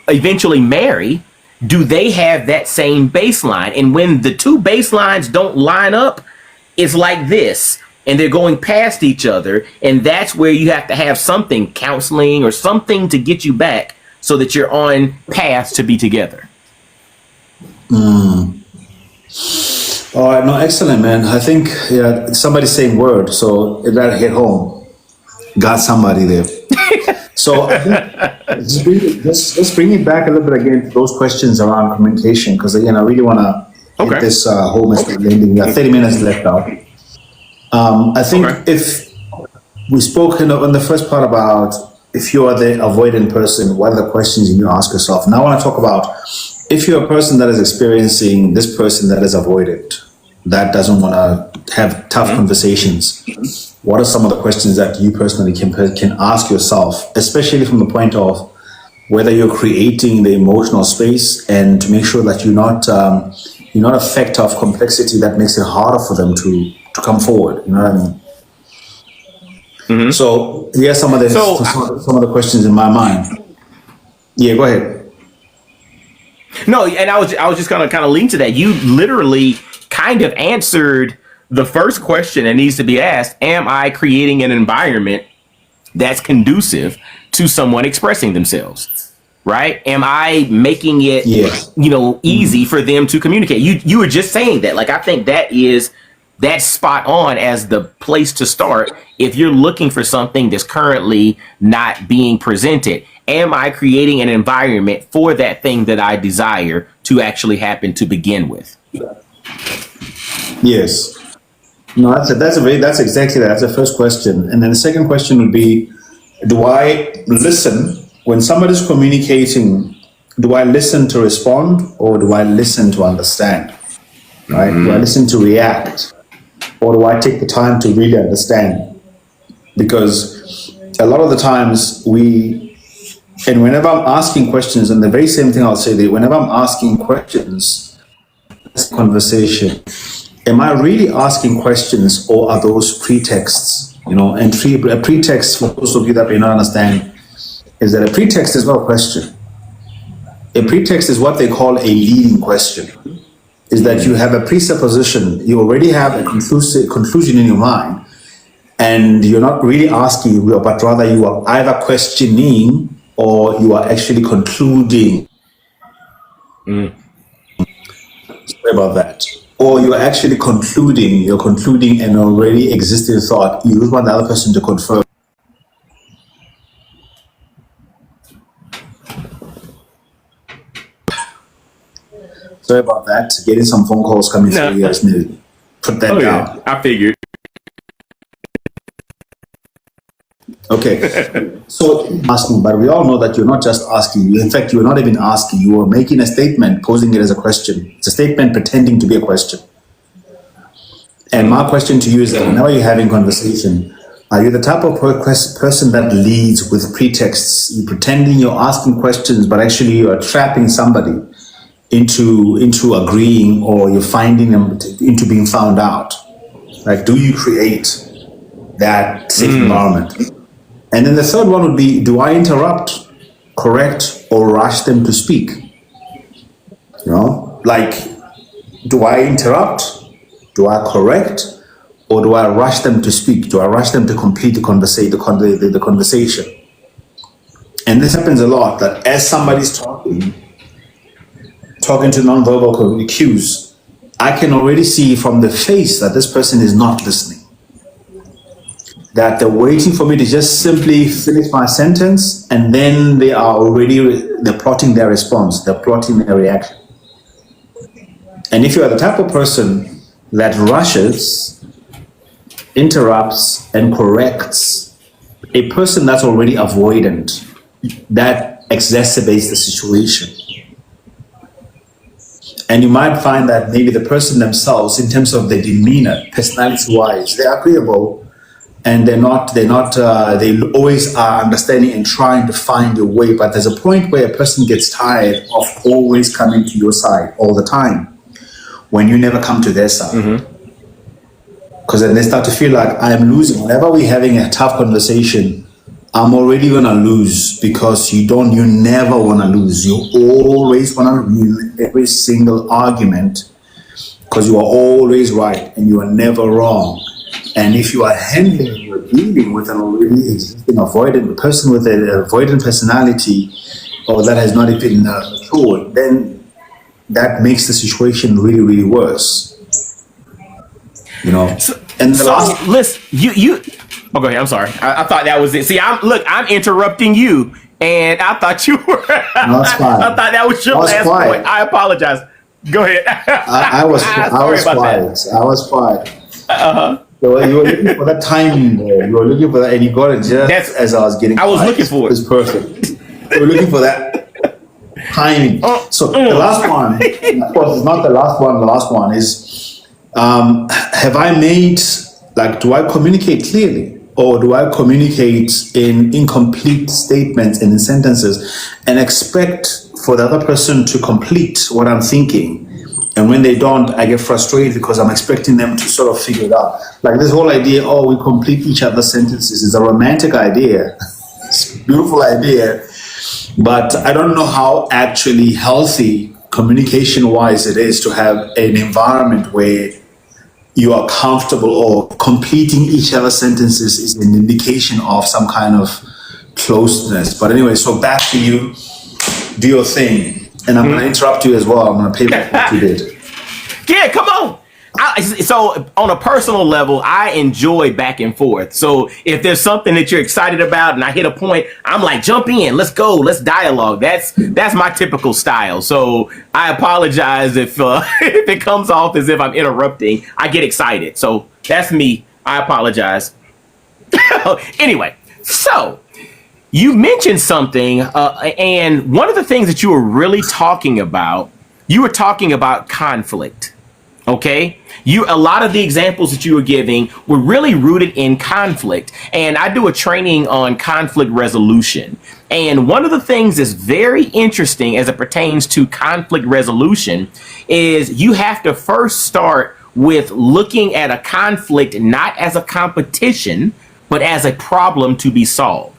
eventually marry, do they have that same baseline? And when the two baselines don't line up, it's like this, and they're going past each other. And that's where you have to have something, counseling or something, to get you back so that you're on paths to be together. All right, no, excellent, man. I think somebody's saying word, so it better hit home. Got somebody there. So I think let's bring it back a little bit again to those questions around communication, because again, I really want to hit this whole message landing. We have 30 minutes left out. I think if we spoke in the first part about if you are the avoidant person, what are the questions you need to ask yourself? Now I want to talk about if you're a person that is experiencing this person that is avoidant, that doesn't want to have tough conversations, what are some of the questions that you personally can ask yourself, especially from the point of whether you're creating the emotional space and to make sure that you're not a factor of complexity that makes it harder for them to come forward. You know what I mean? Mm-hmm. So here's some of the questions in my mind. Yeah, go ahead. No, and I was just gonna kind of lean to that. You literally kind of answered the first question that needs to be asked. Am I creating an environment that's conducive to someone expressing themselves? Right? Am I making it, easy for them to communicate? You were just saying that. Like, I think that's spot on as the place to start. If you're looking for something that's currently not being presented, am I creating an environment for that thing that I desire to actually happen to begin with? Yes. No, that's exactly that. That's the first question. And then the second question would be, do I listen when somebody's communicating? Do I listen to respond or do I listen to understand? Right? Mm-hmm. Do I listen to react or do I take the time to really understand? Because a lot of the times and whenever I'm asking questions, and the very same thing I'll say that whenever I'm asking questions, this conversation, am I really asking questions or are those pretexts? And a pretext, for those of you that may not understand, is that a pretext is not a question. A pretext is what they call a leading question. Is that you have a presupposition, you already have a conclusion in your mind, and you're not really asking, but rather you are either questioning or you are actually concluding. Sorry about that. Or you're actually you're concluding an already existing thought. You just want the other person to confirm. Sorry about that. Getting some phone calls coming through. You guys need to put that down. Yeah, I figured. Okay. So asking, but we all know that you're not just asking. In fact, you're not even asking. You are making a statement, posing it as a question. It's a statement pretending to be a question. And my question to you is that whenever you're having conversation, are you the type of person that leads with pretexts? You're pretending you're asking questions, but actually you are trapping somebody into agreeing, or you're finding them into being found out? Like, do you create that safe environment? And then the third one would be, do I interrupt, correct, or rush them to speak? Like, do I interrupt? Do I correct? Or do I rush them to speak? Do I rush them to complete the conversation? And this happens a lot, that as somebody's talking to nonverbal cues, I can already see from the face that this person is not listening. That they're waiting for me to just simply finish my sentence, and then they're plotting their response, they're plotting their reaction. And if you are the type of person that rushes, interrupts, and corrects, a person that's already avoidant, that exacerbates the situation. And you might find that maybe the person themselves, in terms of their demeanor, personality-wise, they're agreeable, and they always are understanding and trying to find a way. But there's a point where a person gets tired of always coming to your side all the time, when you never come to their side. Because then they start to feel like, I am losing. Whenever we're having a tough conversation, I'm already gonna lose, because you never wanna lose. You always wanna win every single argument, because you are always right and you are never wrong. And if you're dealing with an already existing avoidant person with an avoidant personality, or that has not even matured, then that makes the situation really, really worse. Listen, you. Oh, go ahead. I'm sorry. I thought that was it. See, I'm interrupting you, and I thought you were. No, that's fine. I thought that was your last point. I apologize. Go ahead. I was quiet. I was quiet. So you were looking for that timing there. You were looking for that, and you got it just as I was getting. I was looking for it. It's perfect. You were looking for that. timing. So the last one, of course, it's not the last one. The last one is, have I made, like, do I communicate clearly? Or do I communicate in incomplete statements and in sentences and expect for the other person to complete what I'm thinking? And when they don't, I get frustrated because I'm expecting them to sort of figure it out. Like this whole idea, oh, we complete each other's sentences is a romantic idea. It's a beautiful idea. But I don't know how actually healthy communication-wise it is to have an environment where you are comfortable or completing each other's sentences is an indication of some kind of closeness. But anyway, so back to you. Do your thing. And I'm going to interrupt you as well. I'm going to pay back what you did. Yeah, come on. So on a personal level, I enjoy back and forth. So if there's something that you're excited about and I hit a point, I'm like, jump in, let's go, let's dialogue. That's my typical style. So I apologize if if it comes off as if I'm interrupting. I get excited. So that's me. I apologize. Anyway, so you mentioned something, and one of the things that you were really talking about, you were talking about conflict. Okay, a lot of the examples that you were giving were really rooted in conflict, and I do a training on conflict resolution. And one of the things that's very interesting as it pertains to conflict resolution is you have to first start with looking at a conflict not as a competition, but as a problem to be solved.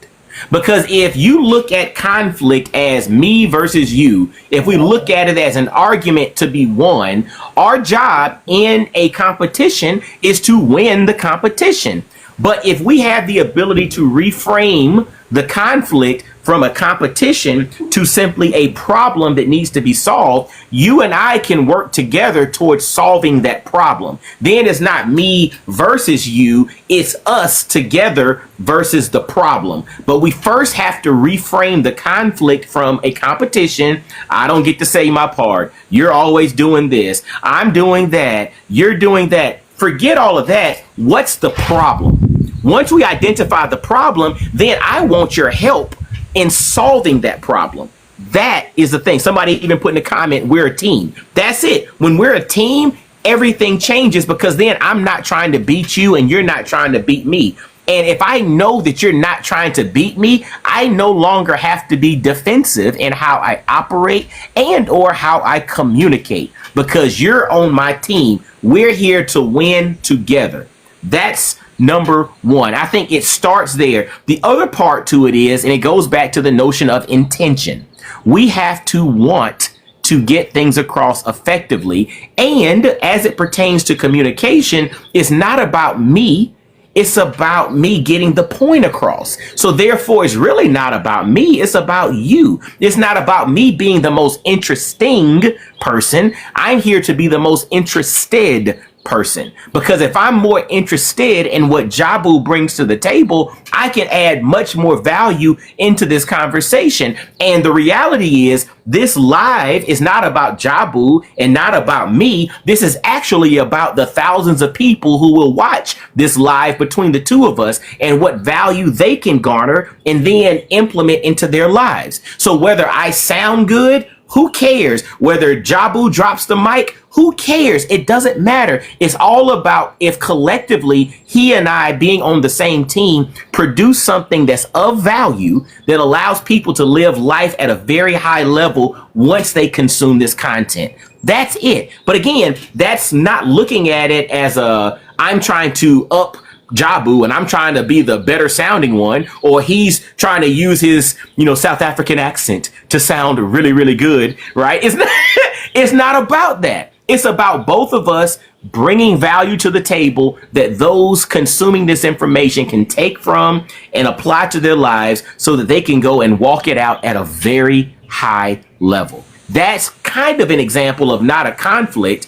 Because if you look at conflict as me versus you, if we look at it as an argument to be won, our job in a competition is to win the competition. But if we have the ability to reframe the conflict from a competition to simply a problem that needs to be solved, you and I can work together towards solving that problem. Then it's not me versus you, it's us together versus the problem. But we first have to reframe the conflict from a competition. I don't get to say my part. You're always doing this. I'm doing that. You're doing that. Forget all of that. What's the problem? Once we identify the problem, then I want your help in solving that problem. That is the thing. Somebody even put in a comment, we're a team. That's it. When we're a team, everything changes because then I'm not trying to beat you and you're not trying to beat me. And if I know that you're not trying to beat me, I no longer have to be defensive in how I operate and or how I communicate because you're on my team. We're here to win together. That's number one. I think it starts there. The other part to it is, and it goes back to the notion of intention. We have to want to get things across effectively. And as it pertains to communication, it's not about me. It's about me getting the point across. So therefore, it's really not about me. It's about you. It's not about me being the most interesting person. I'm here to be the most interested person, because if I'm more interested in what Jabu brings to the table, I can add much more value into this conversation. And the reality is this live is not about Jabu and not about me. This is actually about the thousands of people who will watch this live between the two of us and what value they can garner and then implement into their lives. So whether I sound good, who cares? Whether Jabu drops the mic, who cares? It doesn't matter. It's all about if collectively he and I being on the same team produce something that's of value that allows people to live life at a very high level once they consume this content. That's it. But again, that's not looking at it as I'm trying to up Jabu and I'm trying to be the better sounding one, or he's trying to use his, South African accent to sound really, really good, right? It's not about that. It's about both of us bringing value to the table that those consuming this information can take from and apply to their lives so that they can go and walk it out at a very high level. That's kind of an example of not a conflict,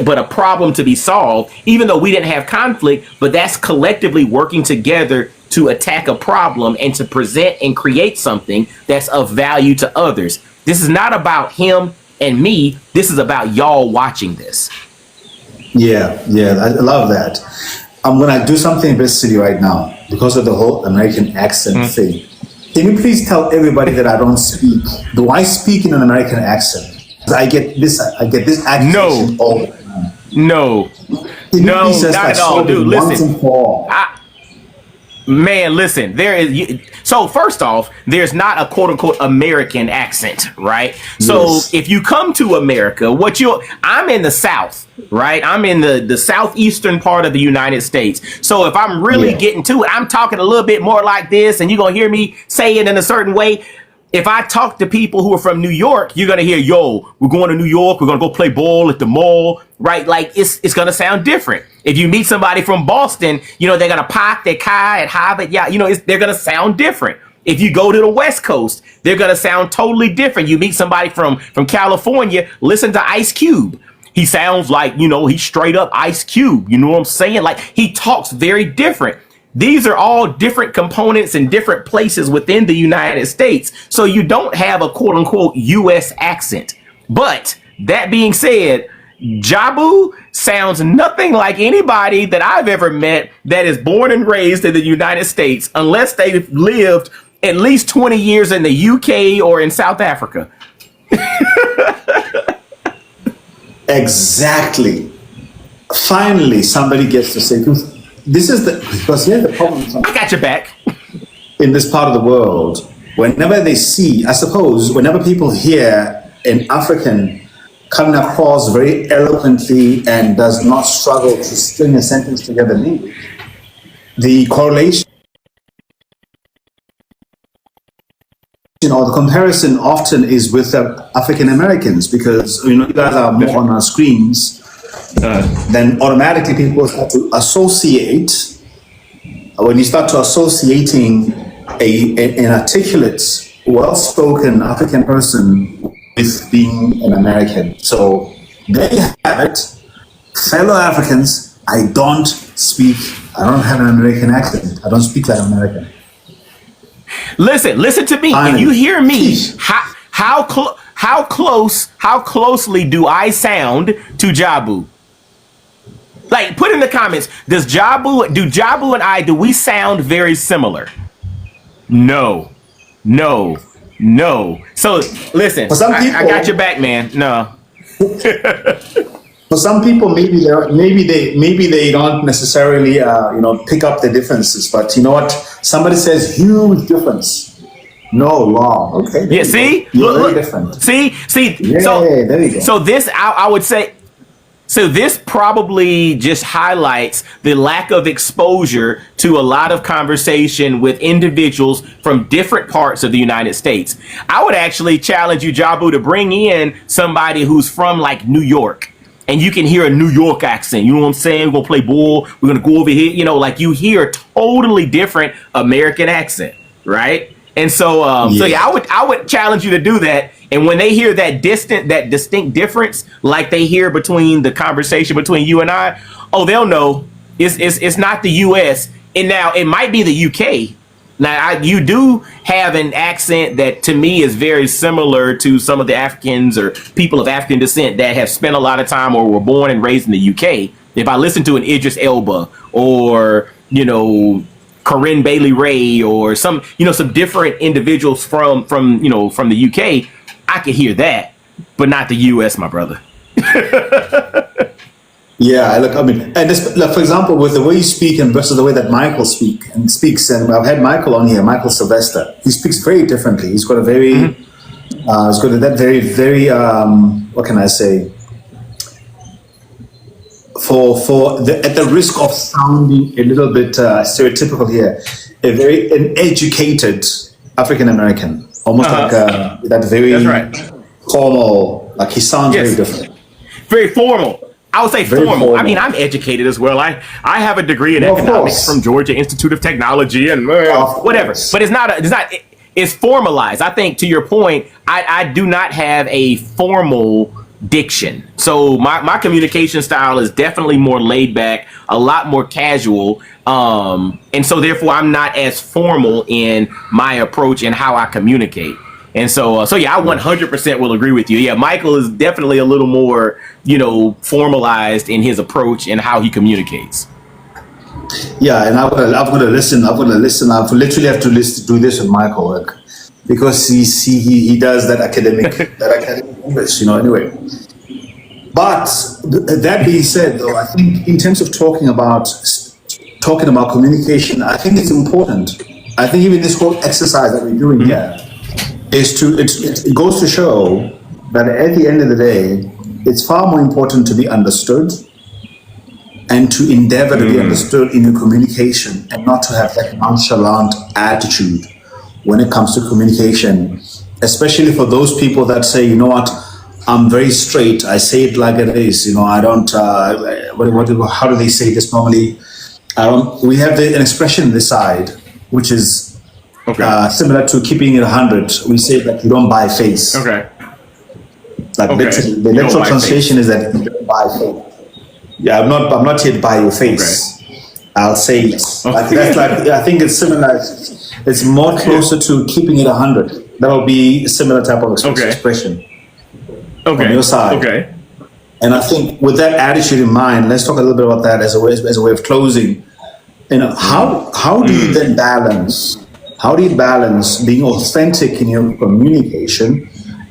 but a problem to be solved, even though we didn't have conflict, but that's collectively working together to attack a problem and to present and create something that's of value to others. This is not about him and me. This is about y'all watching this. Yeah, I love that. I'm going to do something a bit silly right now because of the whole American accent thing. Can you please tell everybody that I don't speak? Do I speak in an American accent? I get this accusation all the time. No, Can you no, please just, not like, at all, solve it dude. once Listen, and for all? man, listen, so first off, there's not a quote unquote American accent, right? So Yes. if you come to America, I'm in the South, right? I'm in the southeastern part of the United States. So if I'm really Yeah. getting to it, I'm talking a little bit more like this, and you're going to hear me say it in a certain way. If I talk to people who are from New York, you're going to hear, yo, we're going to New York. We're going to go play ball at the mall, right? Like it's going to sound different. If you meet somebody from Boston, they're going to park their car at Harvard. Yeah, they're going to sound different. If you go to the West Coast, they're going to sound totally different. You meet somebody from California, listen to Ice Cube. He sounds like, he's straight up Ice Cube. You know what I'm saying? Like he talks very different. These are all different components in different places within the United States. So you don't have a quote unquote US accent. But that being said, Jabu sounds nothing like anybody that I've ever met that is born and raised in the United States, unless they've lived at least 20 years in the UK or in South Africa. Exactly. Finally, somebody gets to say, because here's the problem. I got your back. In this part of the world, whenever they see, I suppose, whenever people hear an African coming across very eloquently and does not struggle to string a sentence together neatly, the correlation or the comparison often is with African Americans, because you guys are more on our screens. Then automatically people start to associate. When you start to associating an articulate, well-spoken African person with being an American. So there you have it. Fellow Africans, I don't have an American accent. I don't speak like an American. Listen to me. If you hear me, how closely do I sound to Jabu? Like, put in the comments, do Jabu and I, do we sound very similar? No. So listen, For some people, I got your back, man. No. For some people, maybe they don't necessarily pick up the differences. But you know what? Somebody says huge difference. No, wow. Okay. Yeah. See, you're very different. See. Yeah, So there you go. So this, I would say. So this probably just highlights the lack of exposure to a lot of conversation with individuals from different parts of the United States. I would actually challenge you, Jabu, to bring in somebody who's from like New York, and you can hear a New York accent. You know what I'm saying? We're gonna play ball. We're gonna go over here. Like you hear a totally different American accent, right? And so, I would challenge you to do that. And when they hear that distinct difference, like they hear between the conversation between you and I, they'll know it's not the U.S. And now it might be the U.K. Now you do have an accent that to me is very similar to some of the Africans or people of African descent that have spent a lot of time or were born and raised in the UK. If I listen to an Idris Elba or Corinne Bailey Ray or some different individuals from the UK, I can hear that, but not the US, my brother. Yeah, and this, for example, with the way you speak and versus the way that Michael speaks, and I've had Michael on here, Michael Sylvester. He speaks very differently. He's got a very, he's got that very, very, what can I say? At the risk of sounding a little bit stereotypical here, an educated African American, almost like that very formal. Like he sounds very different. Very formal. I would say formal. I mean, I'm educated as well. I have a degree in economics from Georgia Institute of Technology and whatever. But it's formalized. I think to your point, I do not have a formal diction. So my communication style is definitely more laid back, a lot more casual. And so therefore I'm not as formal in my approach and how I communicate. And so yeah, I 100% will agree with you. Yeah, Michael is definitely a little more, formalized in his approach and how he communicates. Yeah, and I'm gonna listen. I'm gonna listen. I literally have to do this with Michael, like, because he does that academic English, Anyway, but that being said, though, I think in terms of talking about communication, I think it's important. I think even this whole exercise that we're doing here is it goes to show that at the end of the day, it's far more important to be understood and to endeavor to be understood in your communication, and not to have that nonchalant attitude when it comes to communication, especially for those people that say, you know what, I'm very straight, I say it like it is, I don't, how do they say this normally? We have an expression on this side, which is similar to keeping it 100. We say that you don't buy face. Okay. Like literally, the literal translation is that you don't buy face. Yeah, I'm not here to buy your face. Okay. I'll say it. Like that's I think it's similar. It's more closer to keeping it 100. That'll be a similar type of expression. Okay. On your side. Okay. And I think with that attitude in mind, let's talk a little bit about that as a way of closing. How do you then balance? How do you balance being authentic in your communication,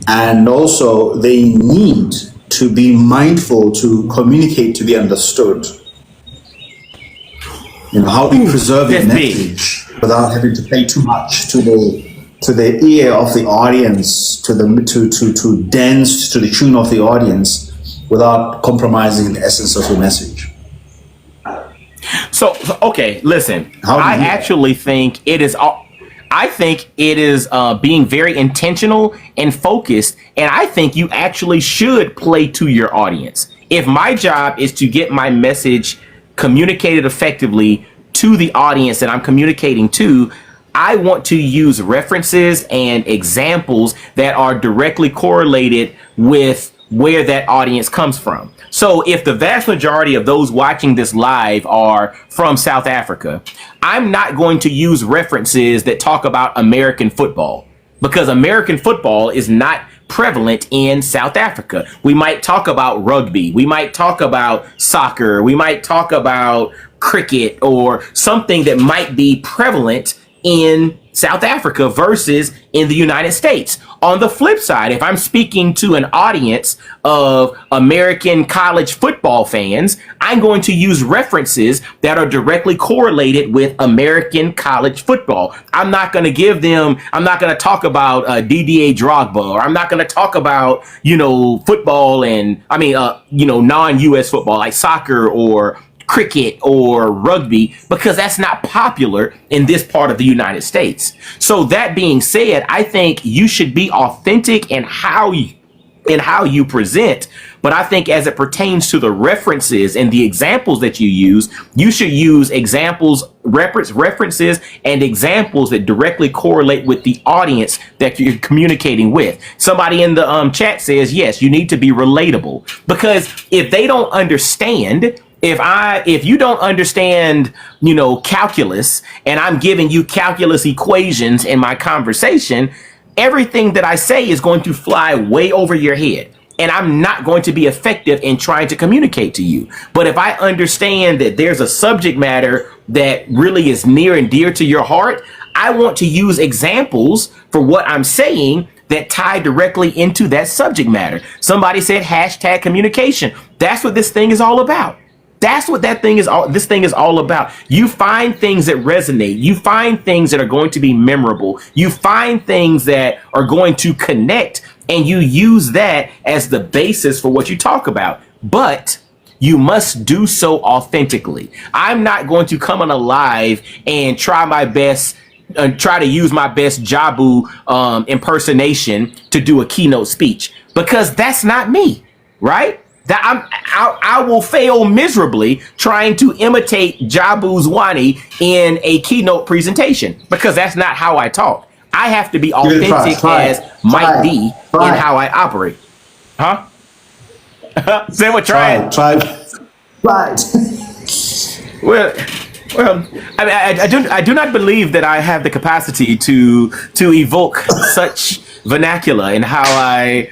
and also the need to be mindful to communicate to be understood? How do you preserve your message without having to pay too much to the ear of the audience, to dance to the tune of the audience, without compromising the essence of your message? So okay, listen. I actually think it is. I think it is being very intentional and focused, and I think you actually should play to your audience. If my job is to get my message communicated effectively to the audience that I'm communicating to, I want to use references and examples that are directly correlated with where that audience comes from. So if the vast majority of those watching this live are from South Africa, I'm not going to use references that talk about American football, because American football is not prevalent in South Africa. We might talk about rugby. We might talk about soccer. We might talk about cricket, or something that might be prevalent in South Africa versus in the United States. On the flip side, if I'm speaking to an audience of American college football fans, I'm going to use references that are directly correlated with American college football. I'm not going to talk about Didier Drogba, or I'm not going to talk about, football and, non-US football like soccer or cricket or rugby, because that's not popular in this part of the United States. So that being said, I think you should be authentic in how you present. But I think as it pertains to the references and the examples that you should use references and examples that directly correlate with the audience that you're communicating with. Somebody in the chat says, yes, you need to be relatable, because if they don't understand, if you don't understand, calculus, and I'm giving you calculus equations in my conversation, everything that I say is going to fly way over your head, and I'm not going to be effective in trying to communicate to you. But if I understand that there's a subject matter that really is near and dear to your heart, I want to use examples for what I'm saying that tie directly into that subject matter. Somebody said hashtag communication. That's what this thing is all about. That's what this thing is all about. You find things that resonate. You find things that are going to be memorable. You find things that are going to connect, and you use that as the basis for what you talk about. But you must do so authentically. I'm not going to come on a live and try my best and try to use my best Jabu impersonation to do a keynote speech, because that's not me, right? I will fail miserably trying to imitate Jabu Zwane in a keynote presentation, because that's not how I talk. I have to be authentic as Mike D in how I operate. Huh? Say what? Try. Well, I do not believe that I have the capacity to evoke such vernacular and how I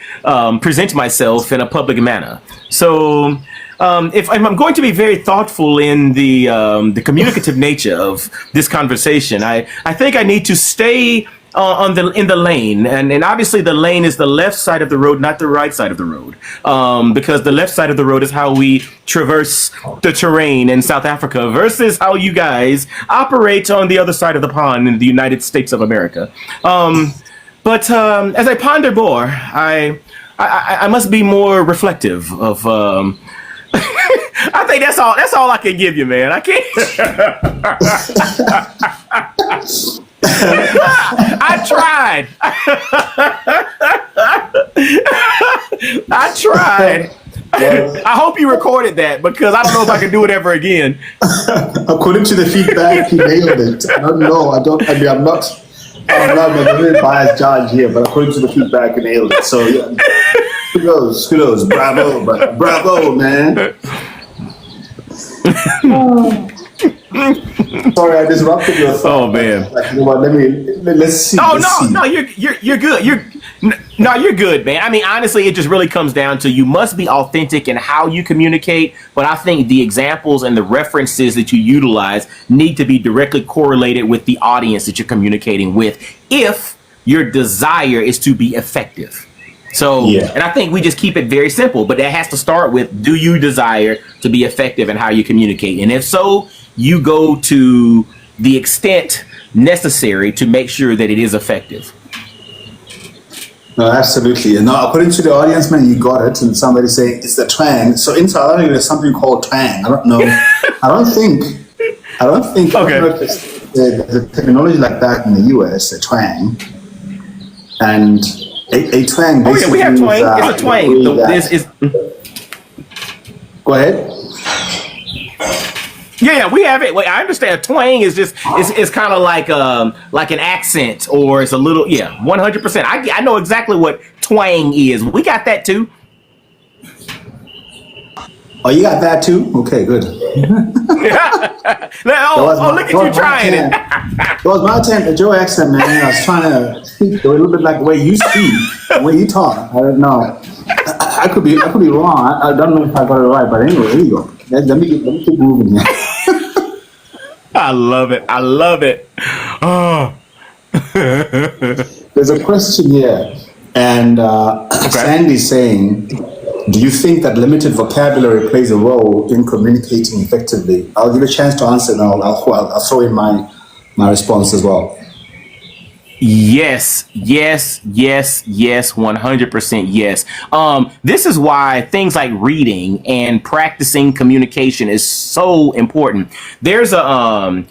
present myself in a public manner. So if I'm going to be very thoughtful in the communicative nature of this conversation, I think I need to stay in the lane, and obviously the lane is the left side of the road, not the right side of the road, because the left side of the road is how we traverse the terrain in South Africa versus how you guys operate on the other side of the pond in the United States of America. But as I ponder more, I must be more reflective of. I think that's all I can give you, man. I can't. I tried. I tried. I hope you recorded that because I don't know if I can do it ever again. According to the feedback, he nailed it. I don't know. I'm not a very biased judge here, but according to the feedback, he nailed it. So yeah, kudos, bravo, man. Sorry, I disrupted your thought. Oh man! Like, you know what? Let's see. No, you're good. You're good, man. I mean, honestly, it just really comes down to you must be authentic in how you communicate. But I think the examples and the references that you utilize need to be directly correlated with the audience that you're communicating with, if your desire is to be effective. So, and I think we just keep it very simple, but that has to start with, do you desire to be effective in how you communicate? And if so, you go to the extent necessary to make sure that it is effective. No, absolutely. And now, according to the audience, man, you got it. And somebody saying it's the twang. So in South Africa, there's something called twang. I don't know. I don't think. Okay. I don't know if the terminology like that in the US, a twang, and a twang. Oh yeah, we have twang. It's a twang. This is. Go ahead. Yeah, we have it. Wait, I understand. Twang is just it's kind of like an accent, or it's a little 100%. I know exactly what twang is. We got that too. Oh, you got that too? Okay, good. Look at you trying it. That was my attempt at your accent, man. I was trying to speak a little bit like the way you speak, the way you talk. I don't know. I could be wrong. I don't know if I got it right, but anyway, here you go. Let me keep moving here. I love it. Oh. There's a question here, and Sandy's saying, do you think that limited vocabulary plays a role in communicating effectively? I'll give you a chance to answer, and I'll throw in my response as well. Yes, 100% yes. This is why things like reading and practicing communication is so important. There's a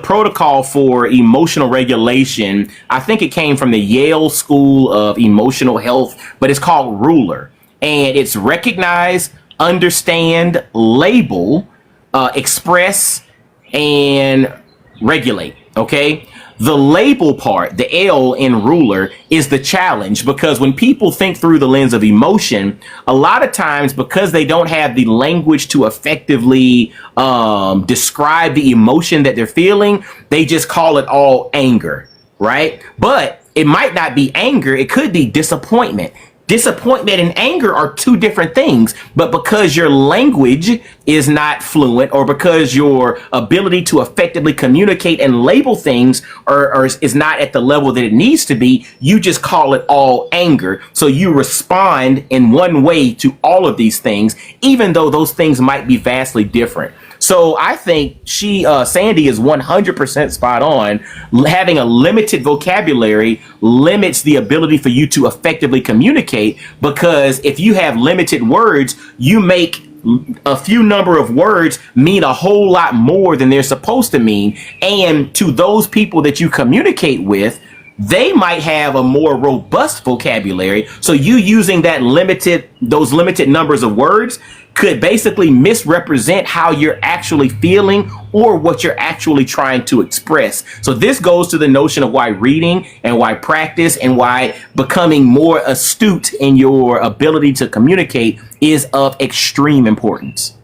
protocol for emotional regulation. I think it came from the Yale School of Emotional Health, but it's called RULER. And it's recognize, understand, label, express, and regulate. Okay? The label part, the L in RULER, is the challenge, because when people think through the lens of emotion, a lot of times, because they don't have the language to effectively describe the emotion that they're feeling, they just call it all anger, right? But it might not be anger. It could be disappointment. Disappointment and anger are two different things, but because your language is not fluent, or because your ability to effectively communicate and label things is not at the level that it needs to be, you just call it all anger. So you respond in one way to all of these things, even though those things might be vastly different. So I think Sandy is 100% spot on. Having a limited vocabulary limits the ability for you to effectively communicate, because if you have limited words, you make a few number of words mean a whole lot more than they're supposed to mean. And to those people that you communicate with, they might have a more robust vocabulary. So you using those limited numbers of words could basically misrepresent how you're actually feeling or what you're actually trying to express. So this goes to the notion of why reading and why practice and why becoming more astute in your ability to communicate is of extreme importance.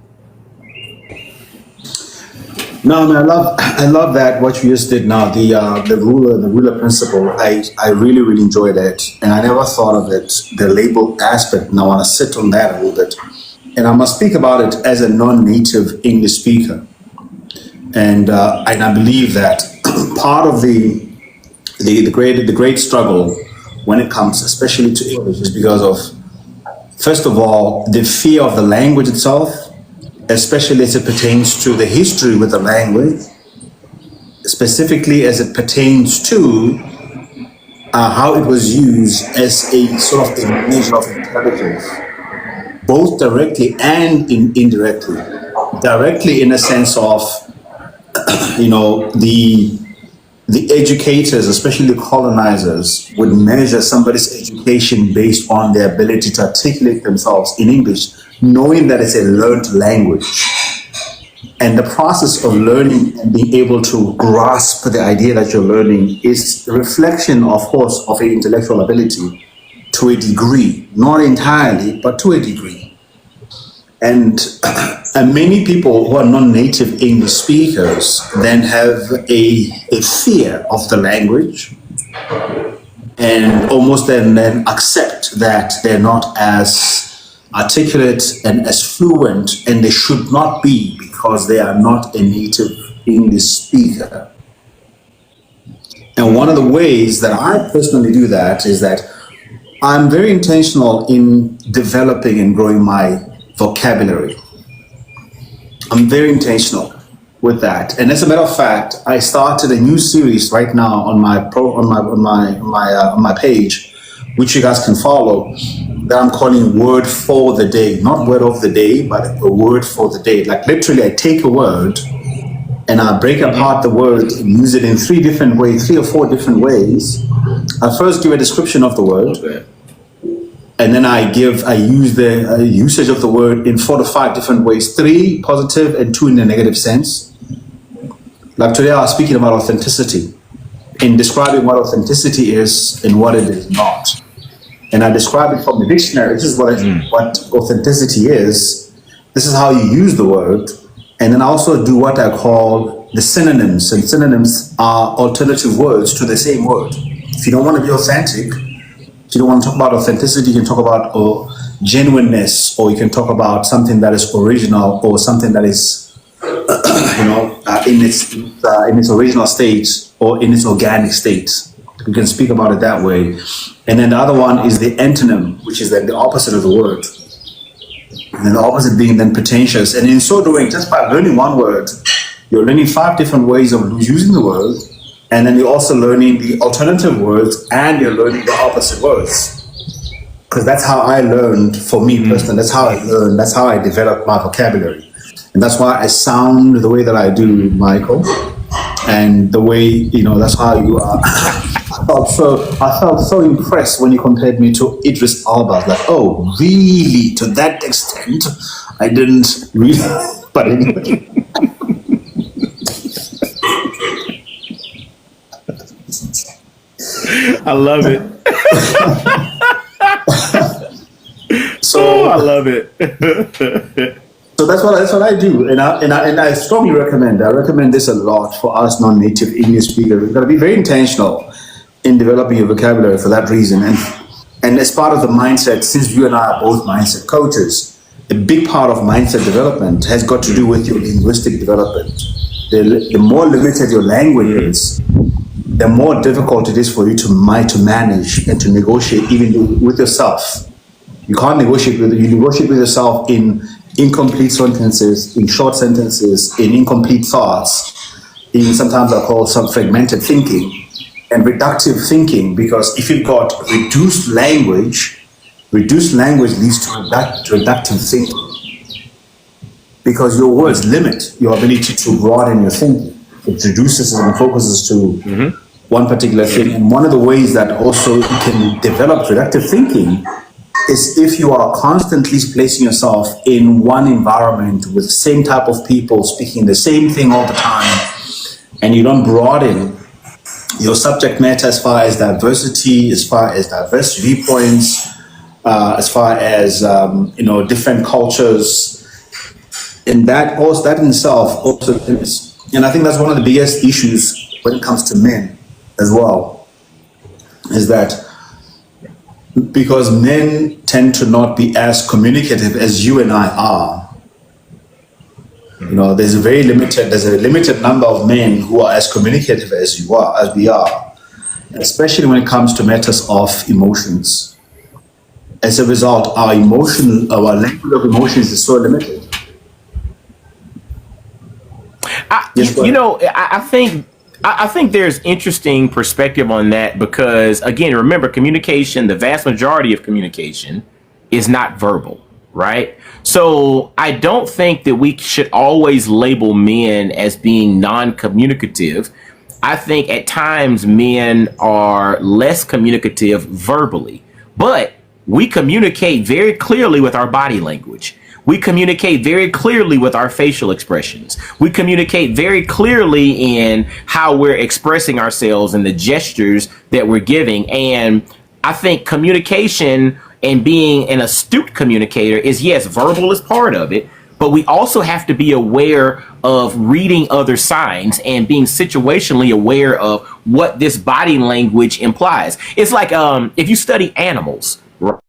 No, I mean, I love that what you just did now. The ruler principle. I really, really enjoyed it, and I never thought of it. The label aspect. Now I want to sit on that a little bit, and I must speak about it as a non-native English speaker, and I believe that part of the great struggle when it comes, especially to English, is because of, first of all, the fear of the language itself, especially as it pertains to the history with the language, specifically as it pertains to how it was used as a sort of a measure of intelligence, both directly and indirectly. Directly in a sense of, the educators, especially the colonizers, would measure somebody's education based on their ability to articulate themselves in English, knowing that it's a learned language. And the process of learning and being able to grasp the idea that you're learning is a reflection, of course, of an intellectual ability to a degree, not entirely, but to a degree. And many people who are non-native English speakers then have a fear of the language and almost then accept that they're not as articulate and as fluent, and they should not be because they are not a native English speaker. And one of the ways that I personally do that is that I'm very intentional in developing and growing my vocabulary. I'm very intentional with that, and as a matter of fact, I started a new series right now on my page, which you guys can follow, that I'm calling Word for the Day. Not word of the day, but a word for the day. Like literally, I take a word and I break apart the word and use it in three or four different ways. I first give a description of the word. And then I use the usage of the word in 4 to 5 different ways, 3 positive and 2 in a negative sense. Like today I was speaking about authenticity, in describing what authenticity is and what it is not. And I describe it from the dictionary. This is what authenticity is. This is how you use the word. And then I also do what I call the synonyms. And synonyms are alternative words to the same word. If you don't want to be authentic, if you don't want to talk about authenticity, you can talk about genuineness, or you can talk about something that is original, or something that is, in its original state or in its organic state. We can speak about it that way. And then the other one is the antonym, which is then the opposite of the word. And then the opposite being then pretentious. And in so doing, just by learning one word, you're learning 5 different ways of using the word. And then you're also learning the alternative words, and you're learning the opposite words. Because that's how I learned, for me personally, that's how I learned, that's how I developed my vocabulary. And that's why I sound the way that I do, Michael. And the way, that's how you are. I felt so impressed when you compared me to Idris Elba. I was like, oh, really? To that extent? I didn't really, but anyway. I love it. I love it. So that's what I do, and I strongly recommend. I recommend this a lot for us non-native English speakers. We've got to be very intentional in developing your vocabulary for that reason, and as part of the mindset. Since you and I are both mindset coaches, a big part of mindset development has got to do with your linguistic development. The more limited your language is, the more difficult it is for you to manage and to negotiate even with yourself. You can't negotiate you negotiate with yourself in incomplete sentences, in short sentences, in incomplete thoughts, in sometimes I call some fragmented thinking and reductive thinking, because if you've got reduced language leads to reductive thinking. Because your words limit your ability to broaden your thinking. It reduces and focuses to one particular thing. And one of the ways that also you can develop reductive thinking is if you are constantly placing yourself in one environment with the same type of people speaking the same thing all the time, and you don't broaden your subject matter as far as diversity, as far as diverse viewpoints, as far as different cultures, and that in itself also limits and I think that's one of the biggest issues when it comes to men as well, is that because men tend to not be as communicative as you and I are. You know, there's a limited number of men who are as communicative as you are, as we are, especially when it comes to matters of emotions. As a result, our language of emotions is so limited. I think there's interesting perspective on that because, again, remember, communication, the vast majority of communication is not verbal, right? So I don't think that we should always label men as being non-communicative. I think at times men are less communicative verbally, but we communicate very clearly with our body language. We communicate very clearly with our facial expressions. We communicate very clearly in how we're expressing ourselves and the gestures that we're giving. And I think communication and being an astute communicator is, yes, verbal is part of it, but we also have to be aware of reading other signs and being situationally aware of what this body language implies. It's like if you study animals,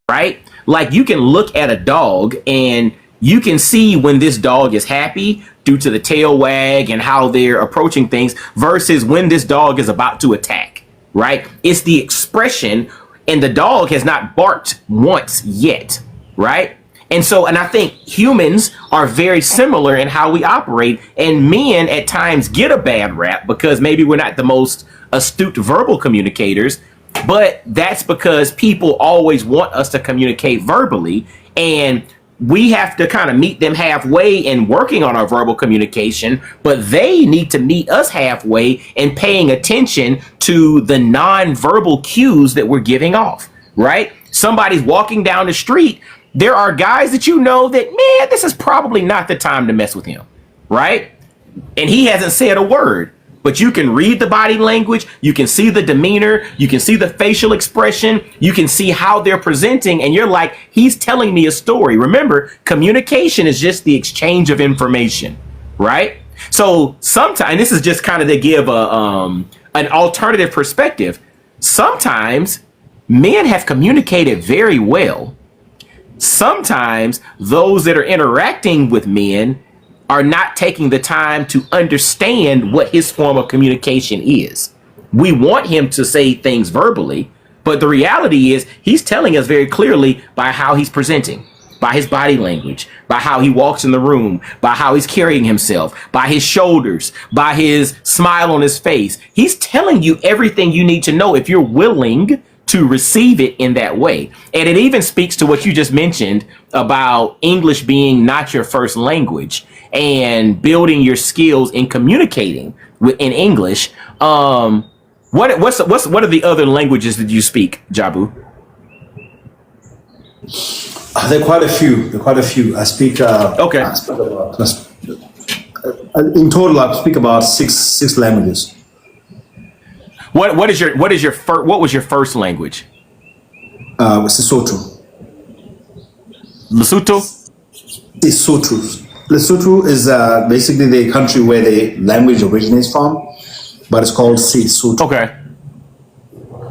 right? Like you can look at a dog and you can see when this dog is happy due to the tail wag and how they're approaching things versus when this dog is about to attack, right? It's the expression, and the dog has not barked once yet, right? And I think humans are very similar in how we operate, and men at times get a bad rap because maybe we're not the most astute verbal communicators, but that's because people always want us to communicate verbally, and we have to kind of meet them halfway in working on our verbal communication, but they need to meet us halfway in paying attention to the non-verbal cues that we're giving off, right? Somebody's walking down the street. There are guys that you know that, man, this is probably not the time to mess with him, right? And he hasn't said a word, but you can read the body language, you can see the demeanor, you can see the facial expression, you can see how they're presenting, and you're like, he's telling me a story. Remember, communication is just the exchange of information, right? So sometimes, this is just kind of to give an alternative perspective. Sometimes men have communicated very well. Sometimes those that are interacting with men are not taking the time to understand what his form of communication is. We want him to say things verbally, but the reality is he's telling us very clearly by how he's presenting, by his body language, by how he walks in the room, by how he's carrying himself, by his shoulders, by his smile on his face. He's telling you everything you need to know if you're willing to receive it in that way. And it even speaks to what you just mentioned about English being not your first language and building your skills in communicating in English. What are the other languages that you speak, Jabu? There are quite a few. I speak. Okay. In total, I speak about six languages. What was your first language? Lesotho. Lesotho? Lesotho is basically the country where the language originates from, but it's called Sesotho. Okay.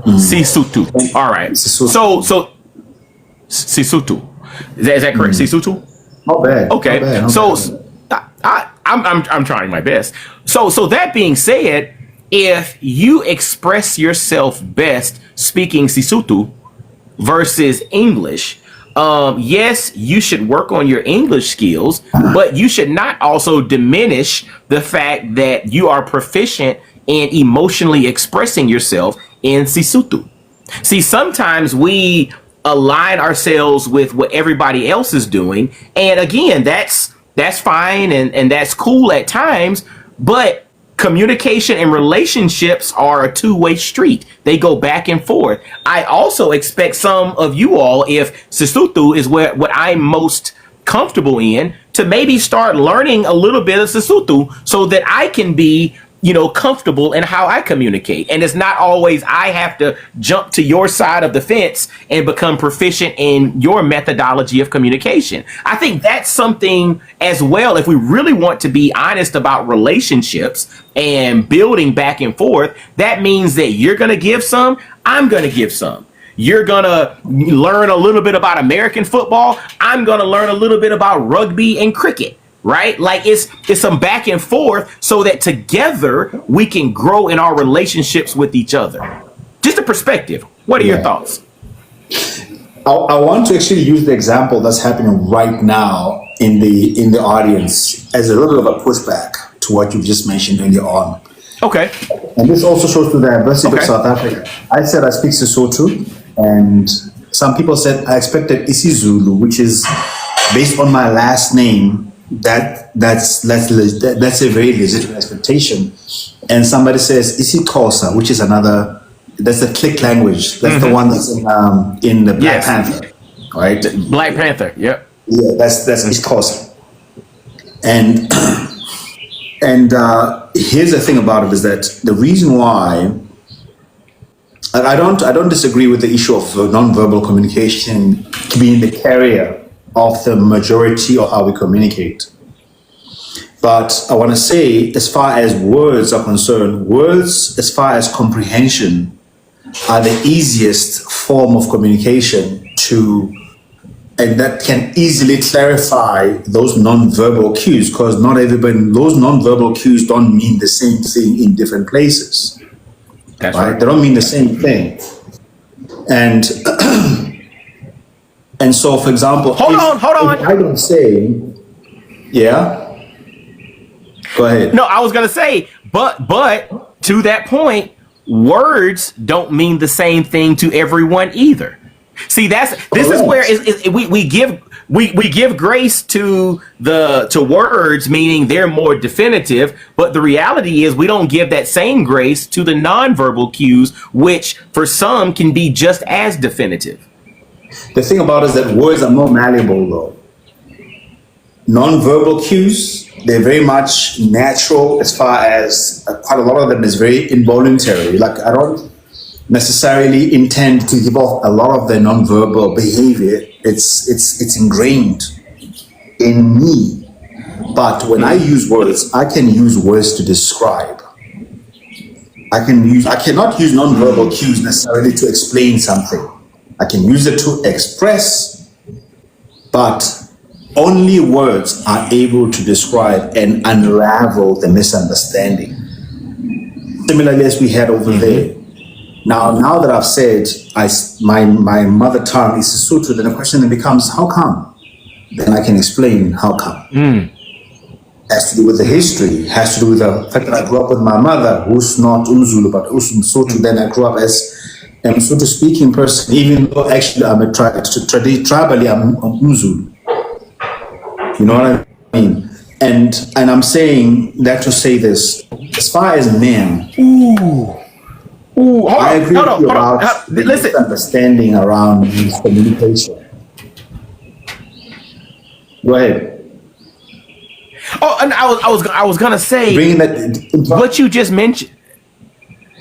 Sesotho. All right. Sesotho. So Sesotho. Is that correct? Sesotho? Not bad. Okay. Not bad. I'm trying my best. So that being said, if you express yourself best speaking Sesotho versus English, yes, you should work on your English skills, but you should not also diminish the fact that you are proficient in emotionally expressing yourself in Sesotho. See, sometimes we align ourselves with what everybody else is doing, and again, that's fine and that's cool at times, but communication and relationships are a two-way street. They go back and forth. I also expect some of you all, if Sesotho is what I'm most comfortable in, to maybe start learning a little bit of Sesotho so that I can be, comfortable in how I communicate. And it's not always I have to jump to your side of the fence and become proficient in your methodology of communication. I think that's something as well. If we really want to be honest about relationships and building back and forth, that means that you're going to give some, I'm going to give some. You're going to learn a little bit about American football. I'm going to learn a little bit about rugby and cricket. Right? Like it's some back and forth so that together we can grow in our relationships with each other. Just a perspective. What are your thoughts? I want to actually use the example that's happening right now in the audience as a little bit of a pushback to what you've just mentioned earlier on. Okay. And this also shows the diversity of South Africa. I said I speak Sesotho, and some people said I expected isiZulu, which is based on my last name. That's a very legitimate expectation. And somebody says isiXhosa, which is that's the click language. That's the one that's in the Black Panther, right? Black Panther, yep. Yeah, that's isiXhosa. And here's the thing about it is that the reason why I don't disagree with the issue of nonverbal communication being the carrier of the majority of how we communicate. But I want to say, as far as words are concerned, words, as far as comprehension, are the easiest form of communication and that can easily clarify those nonverbal cues, because not everybody, those nonverbal cues don't mean the same thing in different places. That's right. They don't mean the same thing. And so, for example, hold on. If I don't say, go ahead. No, I was gonna say, but to that point, words don't mean the same thing to everyone either. See, this is where we give grace to words, meaning they're more definitive. But the reality is we don't give that same grace to the nonverbal cues, which for some can be just as definitive. The thing about it is that words are more malleable, though. Non-verbal cues, they're very much natural as far as quite a lot of them is very involuntary. Like I don't necessarily intend to give off a lot of the non-verbal behavior. It's ingrained in me. But when I use words, I can use words to describe. I cannot use non-verbal cues necessarily to explain something. I can use it to express, but only words are able to describe and unravel the misunderstanding. Similarly, as we had over there. Now that I've said my mother tongue is Sesotho, then the question then becomes, how come? Then I can explain how come. Has to do with the history, has to do with the fact that I grew up with my mother, who's not Umzulu, but who's Msotho. Then I grew up as a Msotho speaking person, even though actually I'm tribally I'm Umzulu. You know what I mean? And I'm saying that to say this, as far as men, I agree with you about the misunderstanding around communication. Go ahead. Oh, and I was gonna say, bringing that what you just mentioned.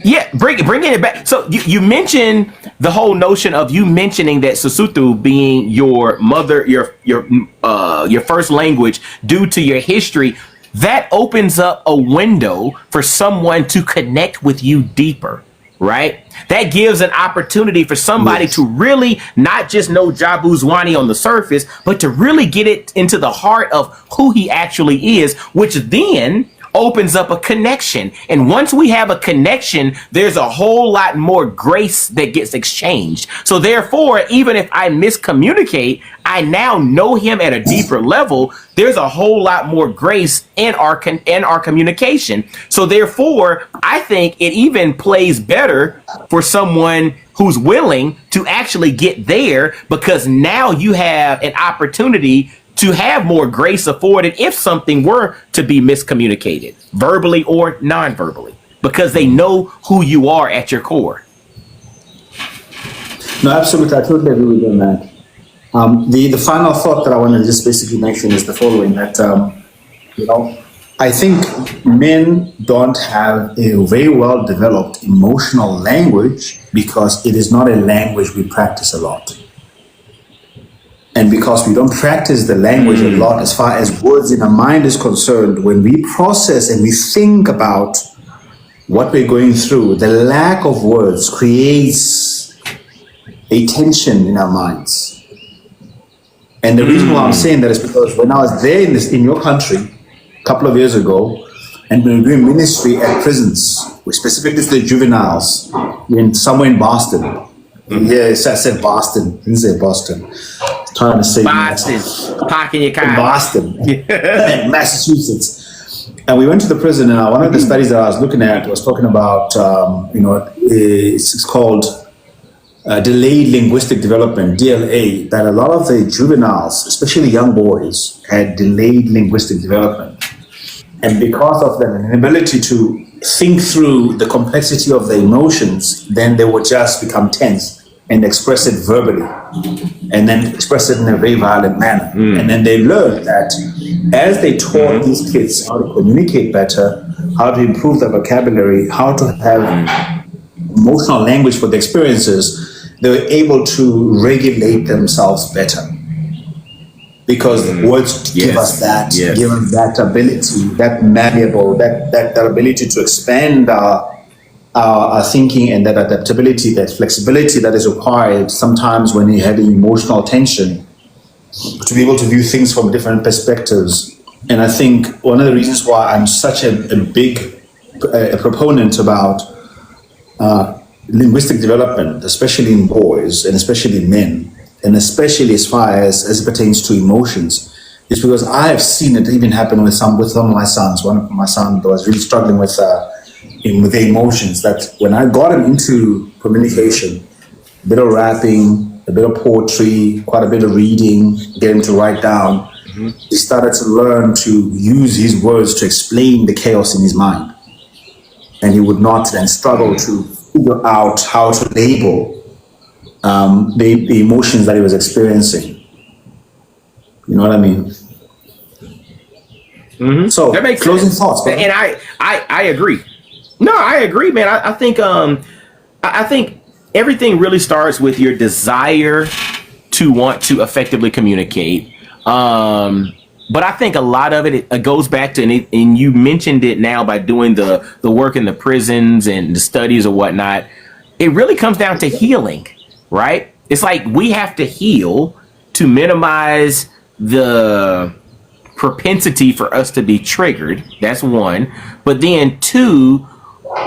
Yeah, bringing it back. So you mentioned the whole notion of you mentioning that Sesotho being your mother, your first language due to your history, that opens up a window for someone to connect with you deeper, right? That gives an opportunity for somebody to really not just know Jabu Zwane on the surface, but to really get it into the heart of who he actually is, which then opens up a connection. And once we have a connection, there's a whole lot more grace that gets exchanged. So therefore, even if I miscommunicate, I now know him at a deeper level. There's a whole lot more grace in our communication. So therefore, I think it even plays better for someone who's willing to actually get there, because now you have an opportunity to have more grace afforded if something were to be miscommunicated, verbally or non-verbally, because they know who you are at your core. No, absolutely. I totally agree with you on that. The final thought that I want to just basically mention is the following, that, I think men don't have a very well developed emotional language because it is not a language we practice a lot. And because we don't practice the language a lot as far as words in our mind is concerned, when we process and we think about what we're going through, the lack of words creates a tension in our minds. And the reason why I'm saying that is because when I was there in your country a couple of years ago, and we were doing ministry at prisons, specifically to the juveniles, somewhere in Boston. Yes, I said Boston. I didn't say Boston. Trying to say Boston, parking your car. In Boston, Massachusetts. And we went to the prison, and one of the studies that I was looking at was talking about, it's called delayed linguistic development, DLA, that a lot of the juveniles, especially young boys, had delayed linguistic development. And because of that inability to think through the complexity of the emotions, then they would just become tense and express it verbally, and then express it in a very violent manner. And then they learned that as they taught these kids how to communicate better, how to improve their vocabulary, how to have emotional language for the experiences, they were able to regulate themselves better. Because words give us that, give us that ability, that malleable, that ability to expand our thinking, and that adaptability, that flexibility that is required sometimes when you're having emotional tension, to be able to view things from different perspectives. And I think one of the reasons why I'm such a big proponent about linguistic development, especially in boys and especially in men, and especially as far as it pertains to emotions, is because I have seen it even happen with some of my sons. One of my sons was really struggling with the emotions, that when I got him into communication, a bit of rapping, a bit of poetry, quite a bit of reading, get him to write down, he started to learn to use his words to explain the chaos in his mind. And he would not then struggle to figure out how to label the emotions that he was experiencing. You know what I mean? So That makes closing sense. thoughts, brother. And I agree. No, I agree, man. I think everything really starts with your desire to want to effectively communicate. But I think a lot of it goes back to, and you mentioned it now by doing the work in the prisons and the studies or whatnot. It really comes down to healing, right? It's like we have to heal to minimize the propensity for us to be triggered. That's one. But then two,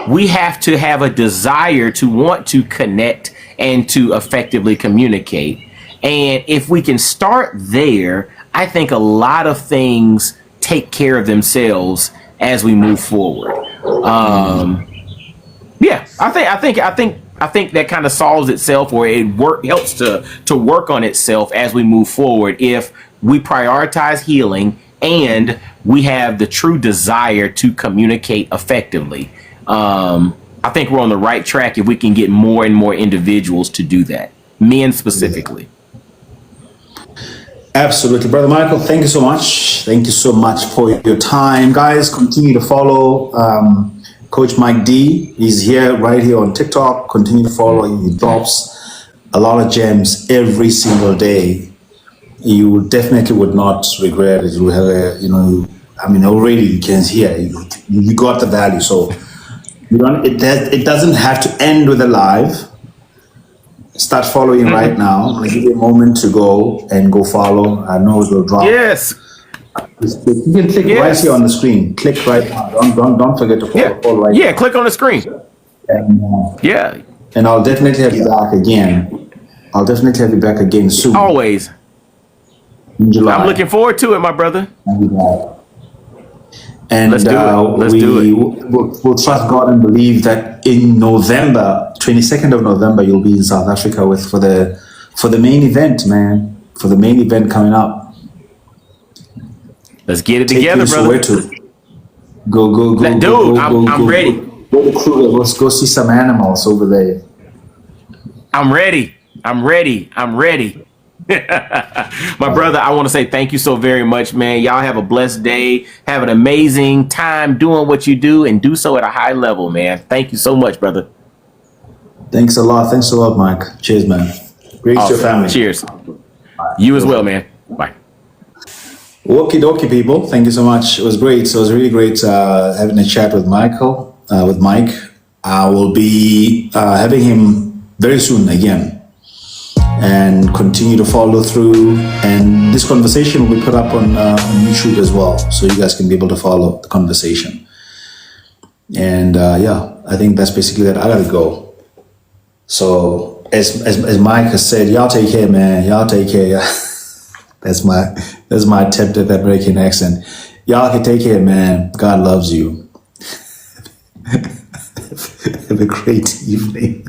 we have to have a desire to want to connect and to effectively communicate. And if we can start there, I think a lot of things take care of themselves as we move forward. I think that kind of solves itself, or it helps to work on itself as we move forward if we prioritize healing and we have the true desire to communicate effectively. I think we're on the right track if we can get more and more individuals to do that, men specifically. Absolutely. Brother Michael, thank you so much. Thank you so much for your time. Guys, continue to follow Coach Mike D. He's right here on TikTok. Continue to follow. He drops a lot of gems every single day. You definitely would not regret it. You have already you can hear, you got the value. So it doesn't have to end with a live. Start following right now. I'm going to give you a moment to go follow. I know it will drop. Yes. You can click right here on the screen. Click right now. Don't forget to follow right now. Yeah, click on the screen. And, and I'll definitely have you back again. I'll definitely have you back again soon. Always. In July. I'm looking forward to it, my brother. And Let's do it. We'll trust God and believe that in November, 22nd of November, you'll be in South Africa for the main event, man. For the main event coming up. Let's get it together, brother. Go. Dude, I'm ready. Go to Kruger. Let's go see some animals over there. I'm ready. My brother, I want to say thank you so very much, man. Y'all have a blessed day. Have an amazing time doing what you do and do so at a high level, man. Thank you so much, brother. Thanks a lot. Thanks a lot, Mike. Cheers, man. Great to your family. Cheers. You as well, man. Bye. Okie dokie, people. Thank you so much. It was great. So it was really great having a chat with Mike. I will be having him very soon again and continue to follow through. And this conversation will be put up on YouTube as well. So you guys can be able to follow the conversation. And I think that's basically that. I gotta go. So as Mike has said, y'all take care, man. Y'all take care. That's my attempt at that American accent. Y'all can take care, man. God loves you. Have a great evening.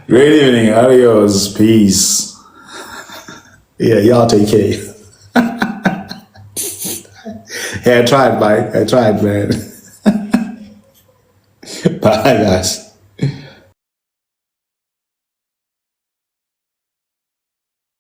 Great evening. Adios. Peace. Yeah, y'all take care. Hey, I tried, Mike. I tried, man. Bye, guys.